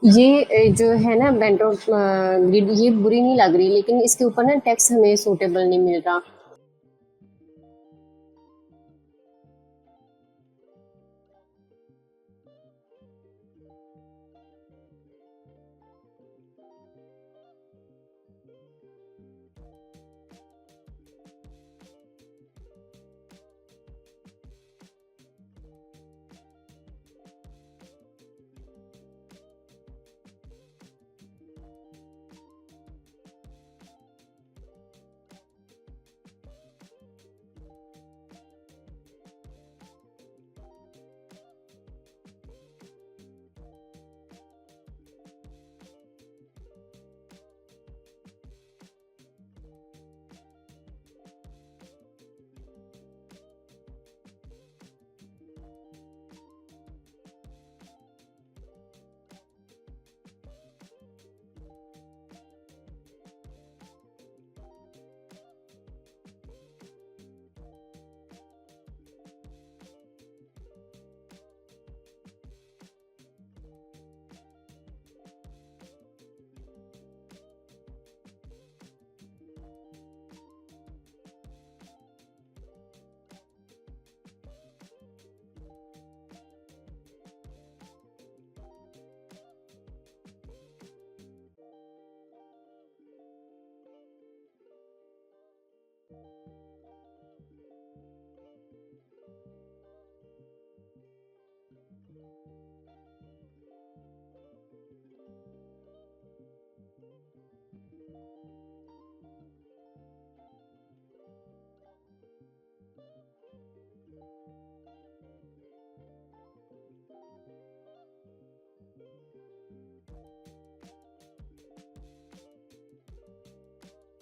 ये जो है ना बेंटो ग्रिड, ये बुरी नहीं लग रही, लेकिन इसके ऊपर ना टेक्स्ट हमें सूटेबल नहीं मिल रहा।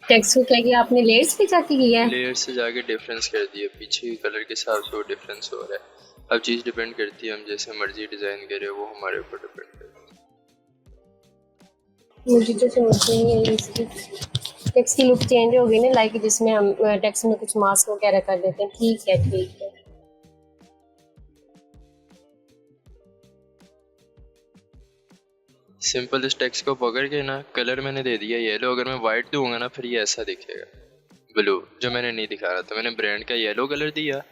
टेक्स्ट को क्या किया आपने, लेयर्स पे जाके किया है? लेयर से जाके डिफरेंस कर दिया, पीछे के कलर के हिसाब से वो डिफरेंस हो रहा है। अब चीज़ डिपेंड करती है, हम जैसे मर्जी डिज़ाइन करें वो हमारे ऊपर डिपेंड करता मुझे तो समझ में नहीं आई इसकी। टेक्स्ट की लुक चेंज हो गई ना, लाइक जिसमें हम टेक्स्ट में कुछ मास्क वगैरह कर देते हैं। ठीक है ठीक है। है। सिंपल इस टेक्स्ट को पकड़ के ना, कलर मैंने दे दिया येलो, अगर मैं वाइट दूंगा ना फिर ये ऐसा दिखेगा, ब्लू, जो मैंने नहीं दिखा रहा था। मैंने ब्रांड का येलो कलर दिया,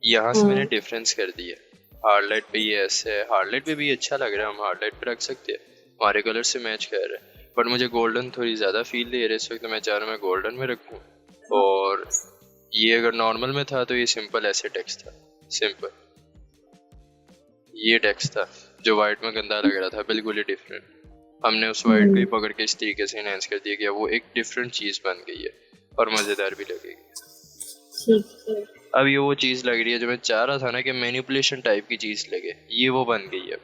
यहाँ से मैंने डिफरेंस कर दिया। हार्ड लाइट पे ये ऐसे है, हार्ड लाइट पे भी अच्छा लग रहा है, हम हार्ड लाइट पे रख सकते हैं, हमारे कलर से मैच कर रहा है। बट मुझे गोल्डन थोड़ी ज़्यादा फील दे रही है इस वक्त, तो मैं चाह रहा हूँ मैं गोल्डन में रखूँ। और ये अगर नॉर्मल में था तो ये सिंपल ऐसे टेक्स्ट था, सिंपल ये टेक्स्ट था जो वाइट में गंदा लग रहा था, बिल्कुल ही डिफरेंट। हमने उस वाइट को ही पकड़ के इस तरीके से इनहेंस कर दिया कि वो एक डिफरेंट चीज़ बन गई है और मज़ेदार भी लगेगी। ठीक है। अब ये वो चीज़ लग रही है जो मैं चाह रहा था ना कि मैनिपुलेशन टाइप की चीज़ लगे, ये वो बन गई है।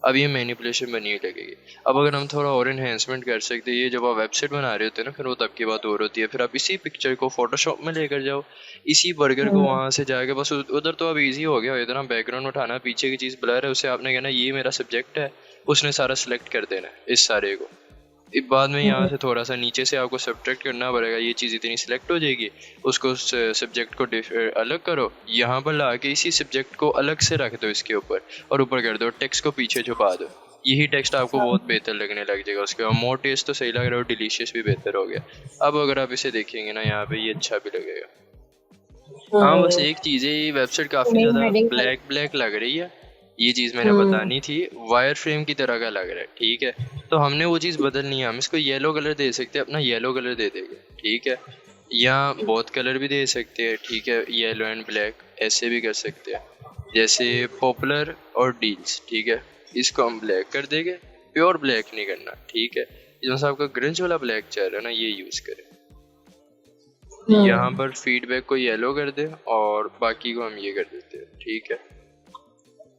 अब ये मैनिपुलेशन बनी हुई लगेगी। अब अगर हम थोड़ा और इन्हेंसमेंट कर सकते हैं, ये जब आप वेबसाइट बना रहे होते हैं ना फिर वो तब की बात और होती है। फिर आप इसी पिक्चर को फोटोशॉप में लेकर जाओ, इसी बर्गर को वहाँ से जाके बस उधर तो अब इजी हो गया, इधर हम बैकग्राउंड उठाना, पीछे की चीज़ ब्लर है, उसे आपने कहना ये मेरा सब्जेक्ट है, उसने सारा सिलेक्ट कर देना है इस सारे को। एक बाद में यहाँ से थोड़ा सा नीचे से आपको सब्ट्रैक्ट करना पड़ेगा, ये चीज़ इतनी सिलेक्ट हो जाएगी, उसको सब्जेक्ट को अलग करो, यहाँ पर ला के इसी सब्जेक्ट को अलग से रख दो इसके ऊपर और ऊपर कर दो, टेक्स्ट को पीछे छुपा दो। यही टेक्स्ट आपको बहुत बेहतर लगने लग जाएगा, उसके बाद मोर टेस्ट तो सही लग रहा है और डिलीशियस भी बेहतर हो गया। अब अगर आप इसे देखेंगे ना यहाँ पे, ये अच्छा भी लगेगा। हाँ बस एक चीज़ है, ये वेबसाइट काफ़ी मेन ज़्यादा हेडिंग पर। ब्लैक ब्लैक लग रही है, ये चीज़ मैंने बतानी थी। वायर फ्रेम की तरह का लग रहा है, ठीक है, तो हमने वो चीज़ बदलनी है, हम इसको येलो कलर दे सकते हैं, अपना येलो कलर दे देंगे, ठीक है, या बहुत कलर भी दे सकते हैं, ठीक है, येलो एंड ब्लैक ऐसे भी कर सकते हैं, जैसे पॉपुलर और डील्स, ठीक है, इसको हम ब्लैक कर देंगे, प्योर ब्लैक नहीं करना, ठीक है, जो सा आपका ग्रिंच वाला ब्लैक चल रहा है ना ये यूज़ करें। यहाँ पर फीडबैक को येलो कर दे और बाकी को हम ये कर देते हैं, ठीक है।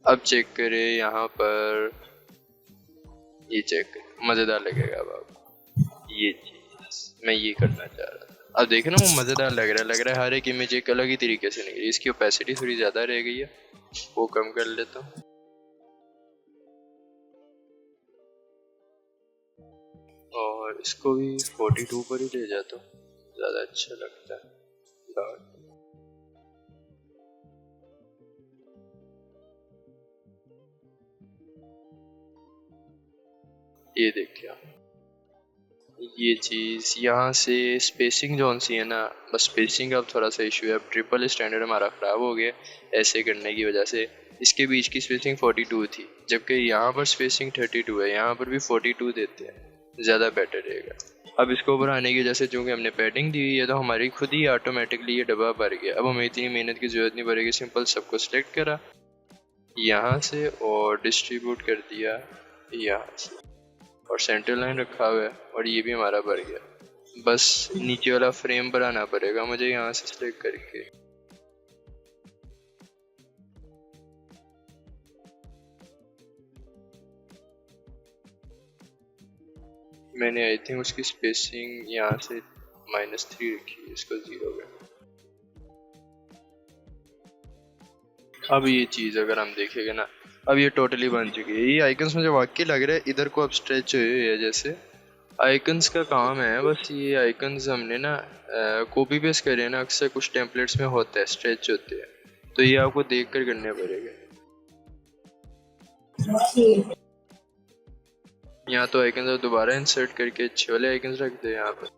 अब चेक करें यहाँ पर, ये चेक करें, मज़ेदार लगेगा अब आपको ये चीज़, मैं ये करना चाह रहा था। अब देखें ना वो मज़ेदार लग रहा है, हर एक इमेज एक अलग ही तरीके से निकली, इसकी ओपेसिटी थोड़ी ज़्यादा रह गई है, वो कम कर लेता हूँ और इसको भी 42 पर ही ले जाता हूँ, ज़्यादा अच्छा लगता है। ये देखिए ये चीज़ यहाँ से स्पेसिंग जो सी है ना, बस स्पेसिंग का अब थोड़ा सा इशू है, अब ट्रिपल स्टैंडर्ड हमारा ख़राब हो गया ऐसे करने की वजह से। इसके बीच की स्पेसिंग 42 थी, जबकि यहाँ पर स्पेसिंग 32 है, यहाँ पर भी 42 देते हैं, ज़्यादा बेटर रहेगा। अब इसको बढ़ाने की वजह से चूँकि हमने पैडिंग दी हुई है तो हमारी खुद ही ऑटोमेटिकली ये डब्बा भर गया, अब हमें इतनी मेहनत की ज़रूरत नहीं पड़ेगी, सिंपल सबको सिलेक्ट करा यहाँ से और डिस्ट्रीब्यूट कर दिया यहाँ से और सेंटर लाइन रखा हुआ है और ये भी हमारा भर गया। बस नीचे वाला फ्रेम बनाना पड़ेगा मुझे यहाँ से सिलेक्ट करके। मैंने आई थिंक उसकी स्पेसिंग यहाँ से -3 रखी है, इसको 0 पे। अब ये चीज़ अगर हम देखेंगे ना, अब ये टोटली बन चुकी है, ये आइकन्स मुझे वाकई लग रहा है इधर को अब स्ट्रेच हुई है, जैसे आइकन्स का काम है बस, ये आइकन्स हमने ना कॉपी पेस्ट करे ना, अक्सर कुछ टेम्पलेट्स में होता है स्ट्रेच होते हैं, तो ये आपको देख कर करने पड़ेगा। यहाँ तो आइकन्स दोबारा इंसर्ट करके अच्छे वाले आइकन्स रख दे, यहाँ पर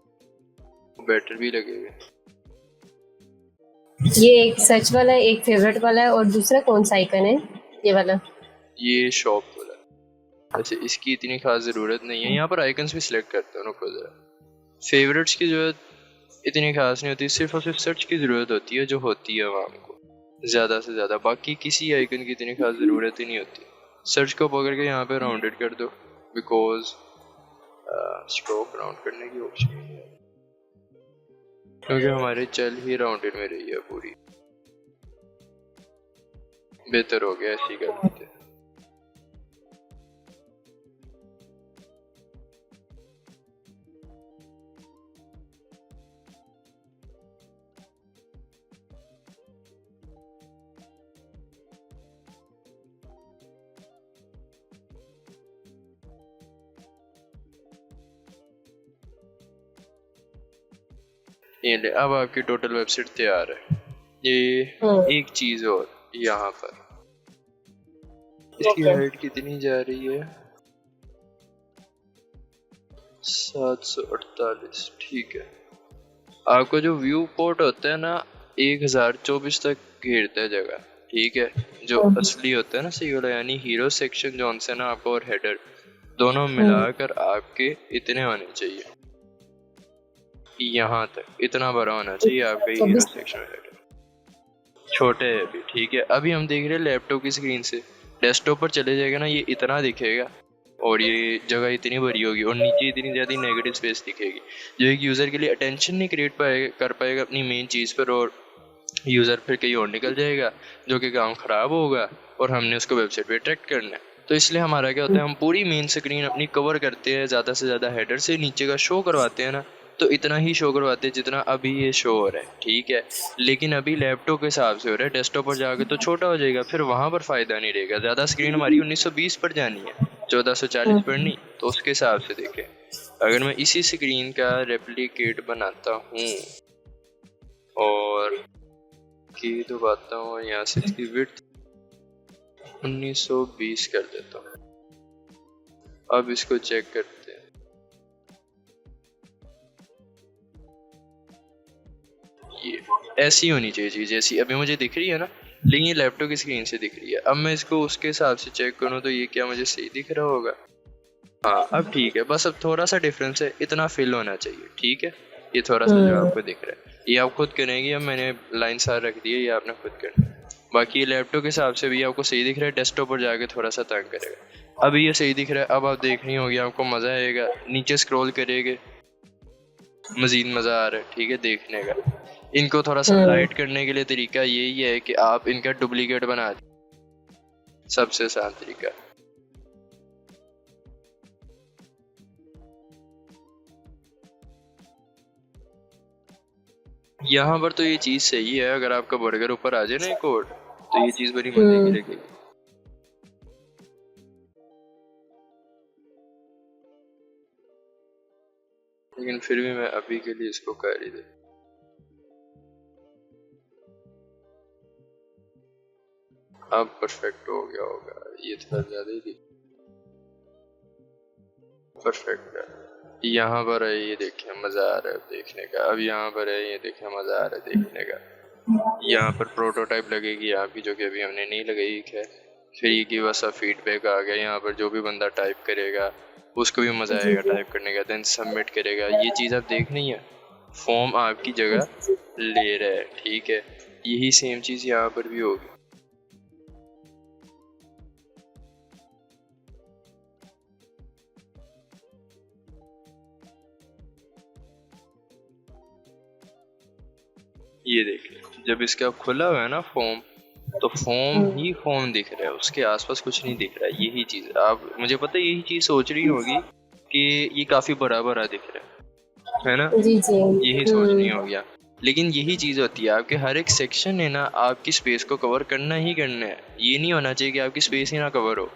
बेटर भी लगेगा। ये एक सर्च वाला है, एक फेवरेट वाला है, और दूसरा कौन सा आइकन है ये वाला? ये शॉप वाला, वैसे इसकी इतनी खास ज़रूरत नहीं है, यहाँ पर आइकन्स भी सिलेक्ट करते हैं रुको ज़रा। फेवरेट्स की जरूरत इतनी खास नहीं होती, सिर्फ और सिर्फ सर्च की ज़रूरत होती है जो होती है आवाम को ज़्यादा से ज़्यादा, बाकी किसी आइकन की इतनी खास ज़रूरत ही नहीं होती। सर्च को पकड़ के यहाँ पे राउंडेड कर दो, बिकॉज स्ट्रोक राउंड करने की ऑप्शन नहीं है, क्योंकि हमारे चल ही राउंडेड में रही है पूरी। बेहतर हो गया, ऐसे ही कर देते हैं। ये ले, अब आपकी टोटल वेबसाइट तैयार है। ये एक चीज और यहाँ पर इसकी ओके हाइट कितनी जा रही है, 748। ठीक है, आपका जो व्यू पोर्ट होता है ना 1024 तक घेरता है जगह। ठीक है, जो असली होता है ना सही वाला, यानी हीरो सेक्शन जो से ना आपका और हेडर दोनों मिलाकर आपके इतने होने चाहिए, यहाँ तक इतना बड़ा होना चाहिए आपका ये हीरो सेक्शन हेडर। छोटे है अभी। ठीक है, अभी हम देख रहे हैं लैपटॉप की स्क्रीन से, डेस्कटॉप पर चले जाएगा ना ये इतना दिखेगा और ये जगह इतनी बड़ी होगी और नीचे इतनी ज़्यादा नेगेटिव स्पेस दिखेगी, जो एक यूज़र के लिए अटेंशन नहीं क्रिएट कर पाएगा अपनी मेन चीज़ पर, और यूज़र फिर कहीं और निकल जाएगा जो कि काम ख़राब होगा और हमने उसको वेबसाइट पे अट्रैक्ट करना है। तो इसलिए हमारा क्या होता है, हम पूरी मेन स्क्रीन अपनी कवर करते हैं, ज़्यादा से ज़्यादा हेडर से नीचे का शो करवाते हैं ना, तो इतना ही शो करवाते हैं जितना अभी ये शो हो रहा है। ठीक है, लेकिन अभी लैपटॉप के हिसाब से हो रहा है, डेस्कटॉप पर जाके तो छोटा हो जाएगा, फिर वहाँ पर फ़ायदा नहीं रहेगा। ज़्यादा स्क्रीन हमारी 1920 पर जानी है, 1440 पर नहीं, तो उसके हिसाब से देखें। अगर मैं इसी स्क्रीन का रेप्लिकेट बनाता हूँ और की दबाता हूँ, यहाँ से इसकी विड्थ 1920 कर देता हूँ। अब इसको चेक करते हैं, ये ऐसी होनी चाहिए चीज़ जैसी अभी मुझे दिख रही है ना, लेकिन ये लैपटॉप की स्क्रीन से दिख रही है। अब मैं इसको उसके हिसाब से चेक करूँ तो ये क्या मुझे सही दिख रहा होगा? हाँ अब ठीक है, बस अब थोड़ा सा डिफरेंस है, इतना फिल होना चाहिए। ठीक है, ये थोड़ा सा जो आपको दिख रहा है ये आप खुद करेंगे, अब मैंने लाइन सार रख दी है, ये आपने खुद करना है। बाकी ये लैपटॉप के हिसाब से भी आपको सही दिख रहा है, डेस्कटॉप पर जाके थोड़ा सा तंग करेगा। अभी ये सही दिख रहा है, अब आप देख रही होगी, आपको मज़ा आएगा, नीचे स्क्रॉल करेंगे मज़ीद मज़ा आ रहा है। ठीक है, देखने का। इनको थोड़ा सा लाइट करने के लिए तरीका यही है कि आप इनका डुप्लीकेट बना दें, सबसे आसान तरीका। यहाँ पर तो ये चीज़ सही है, अगर आपका बर्गर ऊपर आ जाए ना कोड, तो ये चीज़ बड़ी मजे की लगेगी। लेकिन फिर भी मैं अभी के लिए इसको कर ही दे। अब परफेक्ट हो गया होगा, ये थोड़ा ज़्यादा ही परफेक्ट है। यहाँ पर है, ये देखिए मज़ा आ रहा है देखने का। अब यहाँ पर है, ये देखिए मज़ा आ रहा है देखने का। यहाँ पर प्रोटोटाइप लगेगी आपकी, जो कि अभी हमने नहीं लगाई है। फिर ये की बस फीडबैक आ गया, यहाँ पर जो भी बंदा टाइप करेगा उसको भी मज़ा आएगा टाइप करने का, देन सबमिट करेगा। ये चीज़ आप देख नहीं है, फॉर्म आपकी जगह ले रहा है। ठीक है, यही सेम चीज़ यहाँ पर भी होगी। ये देखिए, जब इसका खुला हुआ है ना फॉर्म, तो फॉर्म ही फॉर्म दिख रहा है, उसके आसपास कुछ नहीं दिख रहा है। यही चीज़ आप, मुझे पता है यही चीज़ सोच रही होगी कि ये काफ़ी बड़ा बड़ा दिख रहा है ना, जी जी यही सोच रही होगी आप। लेकिन यही चीज़ होती है, आपके हर एक सेक्शन है ना आपकी स्पेस को कवर करना ही करना है। ये नहीं होना चाहिए कि आपकी स्पेस ही ना कवर हो।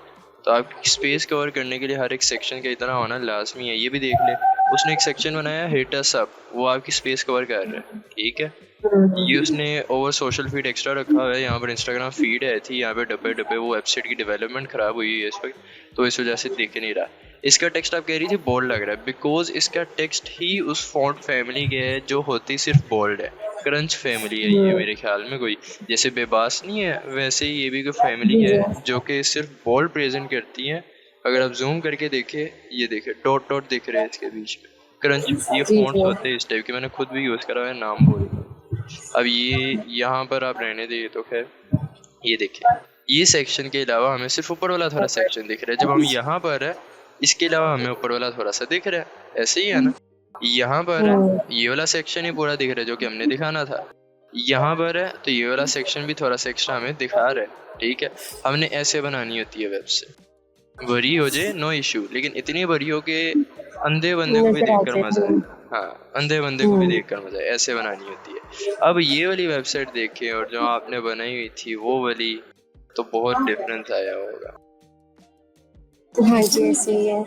तो आपकी स्पेस कवर करने के लिए हर एक सेक्शन का इतना होना लाजमी है। ये भी देख ले, उसने एक सेक्शन बनाया हिट अस अप, वो आपकी स्पेस कवर कर रहा है। ठीक है, ये उसने ओवर सोशल फीड एक्स्ट्रा रखा हुआ है, यहाँ पर इंस्टाग्राम फीड है थी, यहाँ पे डब्बे डब्बे, वो वेबसाइट की डेवलपमेंट खराब हुई है इस वक्त, तो इस वजह से दिख नहीं रहा। इसका टेक्स्ट आप कह रही थी बोल्ड लग रहा है, बिकॉज इसका टेक्स्ट ही उस फॉन्ट फैमिली के है जो होती सिर्फ बोल्ड है। क्रंच फैमिली है ये मेरे ख्याल में, कोई जैसे बेबास नहीं है वैसे ही ये भी कोई फैमिली है जो कि सिर्फ बोल्ड प्रेजेंट करती है। अगर आप जूम करके देखे, ये देखे डॉट डॉट दिख रहे हैं इसके बीच में, क्रंच ये फॉन्ट्स होते हैं इस टाइप के, मैंने खुद भी यूज़ करा है, नाम बोल। अब ये यहाँ पर आप रहने दे, तो खैर ये देखिए, ये सेक्शन के अलावा हमें सिर्फ ऊपर वाला थोड़ा सेक्शन दिख रहा है। जब हम यहाँ पर है, इसके अलावा हमें ऊपर वाला थोड़ा सा दिख रहा है, ऐसे ही है ना। यहाँ पर है, ये वाला सेक्शन ही पूरा दिख रहा है जो कि हमने दिखाना था। यहाँ पर है तो ये वाला सेक्शन भी थोड़ा सा एक्स्ट्रा हमें दिखा रहा है। ठीक है, हमने ऐसे बनानी होती है वेबसाइट, बड़ी हो जाए नो इशू, लेकिन इतनी बड़ी हो कि अंधे बंदे को भी देखकर मजा आए। हाँ, अंधे बंदे को भी देखकर मजा आए, ऐसे बनानी होती है। अब ये वाली वेबसाइट देखें और जो आपने बनाई हुई थी वो वाली, तो बहुत डिफरेंस आया होगा। हाँ जी, ऐसे ही है।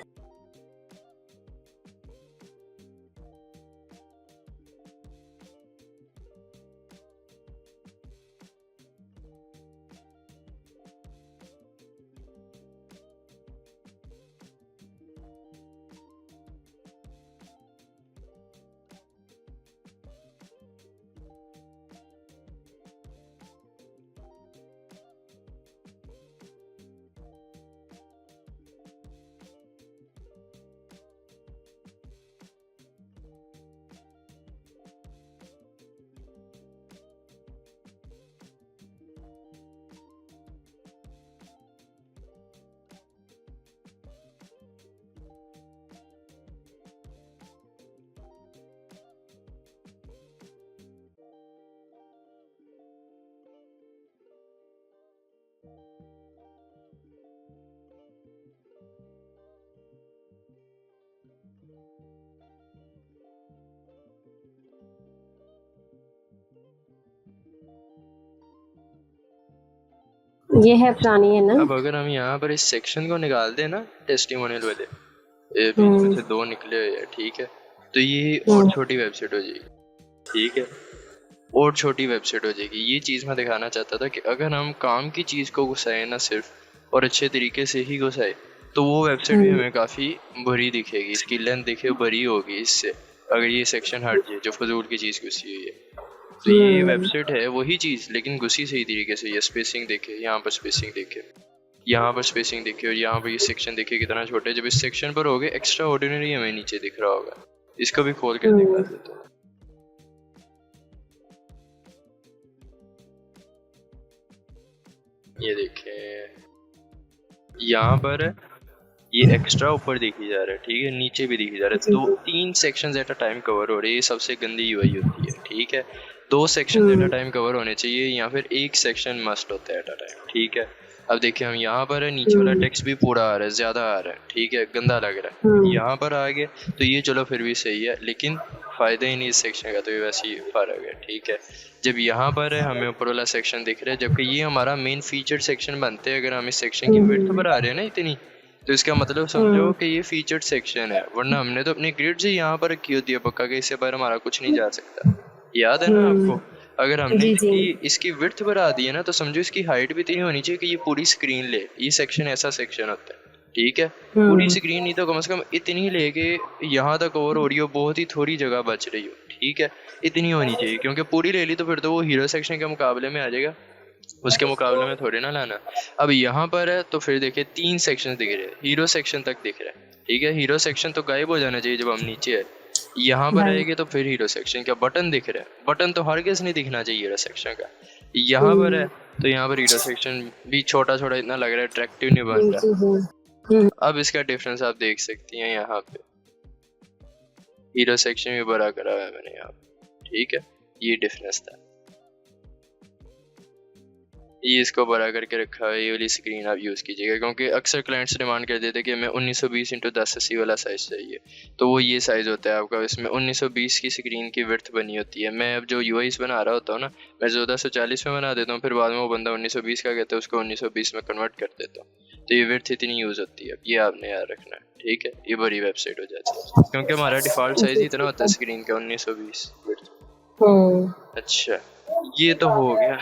ये है पुरानी है ना। अब अगर हम यहाँ पर इस सेक्शन को निकाल दें ना, टेस्टिमोनियल वाले, ये बीच में हम्म से दो निकले हुए हैं, ठीक है, तो ये और हम्म छोटी वेबसाइट हो जाएगी, ठीक है, और छोटी वेबसाइट हो जाएगी। ये चीज़ मैं दिखाना चाहता था कि अगर हम काम की चीज़ को घुसाएं ना सिर्फ, और अच्छे तरीके से ही घुसाए, तो वो वेबसाइट भी हम्म हमें काफ़ी बड़ी दिखेगी, इसकी लेंथ देखिए बड़ी होगी इससे, अगर ये सेक्शन हट जाए जो फजूल की चीज़ घुसी हुई है। तो ये हम्म वेबसाइट है वही चीज़, लेकिन घुसी सही तरीके से। ये स्पेसिंग देखे, यहाँ पर स्पेसिंग देखे, यहाँ पर स्पेसिंग देखिए, और यहाँ पर ये सेक्शन देखिए कितना छोटा है। जब इस सेक्शन पर हो गए एक्स्ट्रा ऑर्डिनरी हमें नीचे दिख रहा होगा। इसको भी खोल कर दिखा हम्म देता हूँ। ये देखें, यहाँ पर ये एक्स्ट्रा ऊपर दिखी जा रहा है, ठीक है, नीचे भी दिखी जा रहा है। जी दो जी तीन sections at a time cover हो रहे हैं, ये सबसे गंदी यूआई होती है, ठीक है। दो sections at a hmm time cover होने चाहिए, या फिर एक सेक्शन मस्ट होता है एट अ टाइम, ठीक है। अब देखिए हम यहाँ पर है, नीचे वाला हम्म टेक्स्ट भी पूरा आ रहा है, ज़्यादा आ रहा है, ठीक है, गंदा लग रहा है। हम्म यहाँ पर आ गए तो ये चलो फिर भी सही है, लेकिन फ़ायदा ही नहीं इस सेक्शन का, तो ये वैसे ही फ़र्क है, ठीक है। जब यहाँ पर है हमें ऊपर वाला सेक्शन दिख रहा है, जबकि ये हमारा मेन फीचर सेक्शन बनते हैं। अगर हम इस सेक्शन की विड्थ हम्म बढ़ा रहे हैं ना इतनी, तो इसका मतलब समझो हम्म कि ये फीचर्ड सेक्शन है, वरना हमने तो अपनी ग्रिड्स ही यहाँ पर रखी होती है पक्का, कि इससे बाहर हमारा कुछ नहीं जा सकता। याद है ना आपको? अगर हमने जी जी इसकी विड्थ बढ़ा दी है ना, तो समझो इसकी हाइट भी इतनी होनी चाहिए कि ये पूरी स्क्रीन ले। ये सेक्शन ऐसा सेक्शन होता है, ठीक है। पूरी हम्म स्क्रीन नहीं तो कम से कम इतनी लेके यहाँ तक ओवर हो रही हो, बहुत ही थोड़ी जगह बच रही हो, ठीक है, इतनी होनी चाहिए। क्योंकि पूरी ले ली तो फिर तो वो हीरो सेक्शन के मुकाबले में आ जाएगा, उसके मुकाबले में थोड़ी ना लाना। अब यहाँ पर है तो फिर देखिए तीन सेक्शन दिख रहे हैं, हीरो सेक्शन तक दिख रहा है, ठीक है। हीरो सेक्शन तो गायब हो जाना चाहिए जब हम नीचे है। यहाँ पर राइट आएंगे तो फिर हीरो सेक्शन का बटन दिख रहा है, बटन तो हर किस नहीं दिखना चाहिए हीरो सेक्शन का। यहाँ पर है हम्म तो यहाँ पर हीरो सेक्शन भी छोटा छोटा इतना लग रहा है, अट्रैक्टिव नहीं बन जी जी हम्म रहा। अब इसका डिफरेंस आप देख सकती हैं, यहाँ पे हीरो सेक्शन भी बड़ा करा हुआ है मैंने यहाँ पे, ठीक है, ये डिफरेंस था। ये इसको बड़ा करके रखा है, ये वाली स्क्रीन आप यूज़ कीजिएगा, क्योंकि अक्सर क्लाइंट्स डिमांड कर देते हैं कि हमें 1920x1080 वाला साइज़ चाहिए, तो वो ये साइज़ होता है आपका। इसमें 1920 की स्क्रीन की विड्थ बनी होती है। मैं अब जो यूआईस बना रहा होता हूँ ना, मैं 1440 में बना देता हूँ, फिर बाद में वो बंदा 1920 का कहता है, उसको 1920 में कन्वर्ट कर देता हूँ, तो ये विड्थ इतनी यूज़ होती है। ये आपने याद रखना है, ठीक है। ये बड़ी वेबसाइट हो जाती है, क्योंकि हमारा डिफ़ॉल्ट साइज़ ही जी इतना ठीक होता है है स्क्रीन का, 1920 विड्थ। हम्म अच्छा, ये तो हो गया।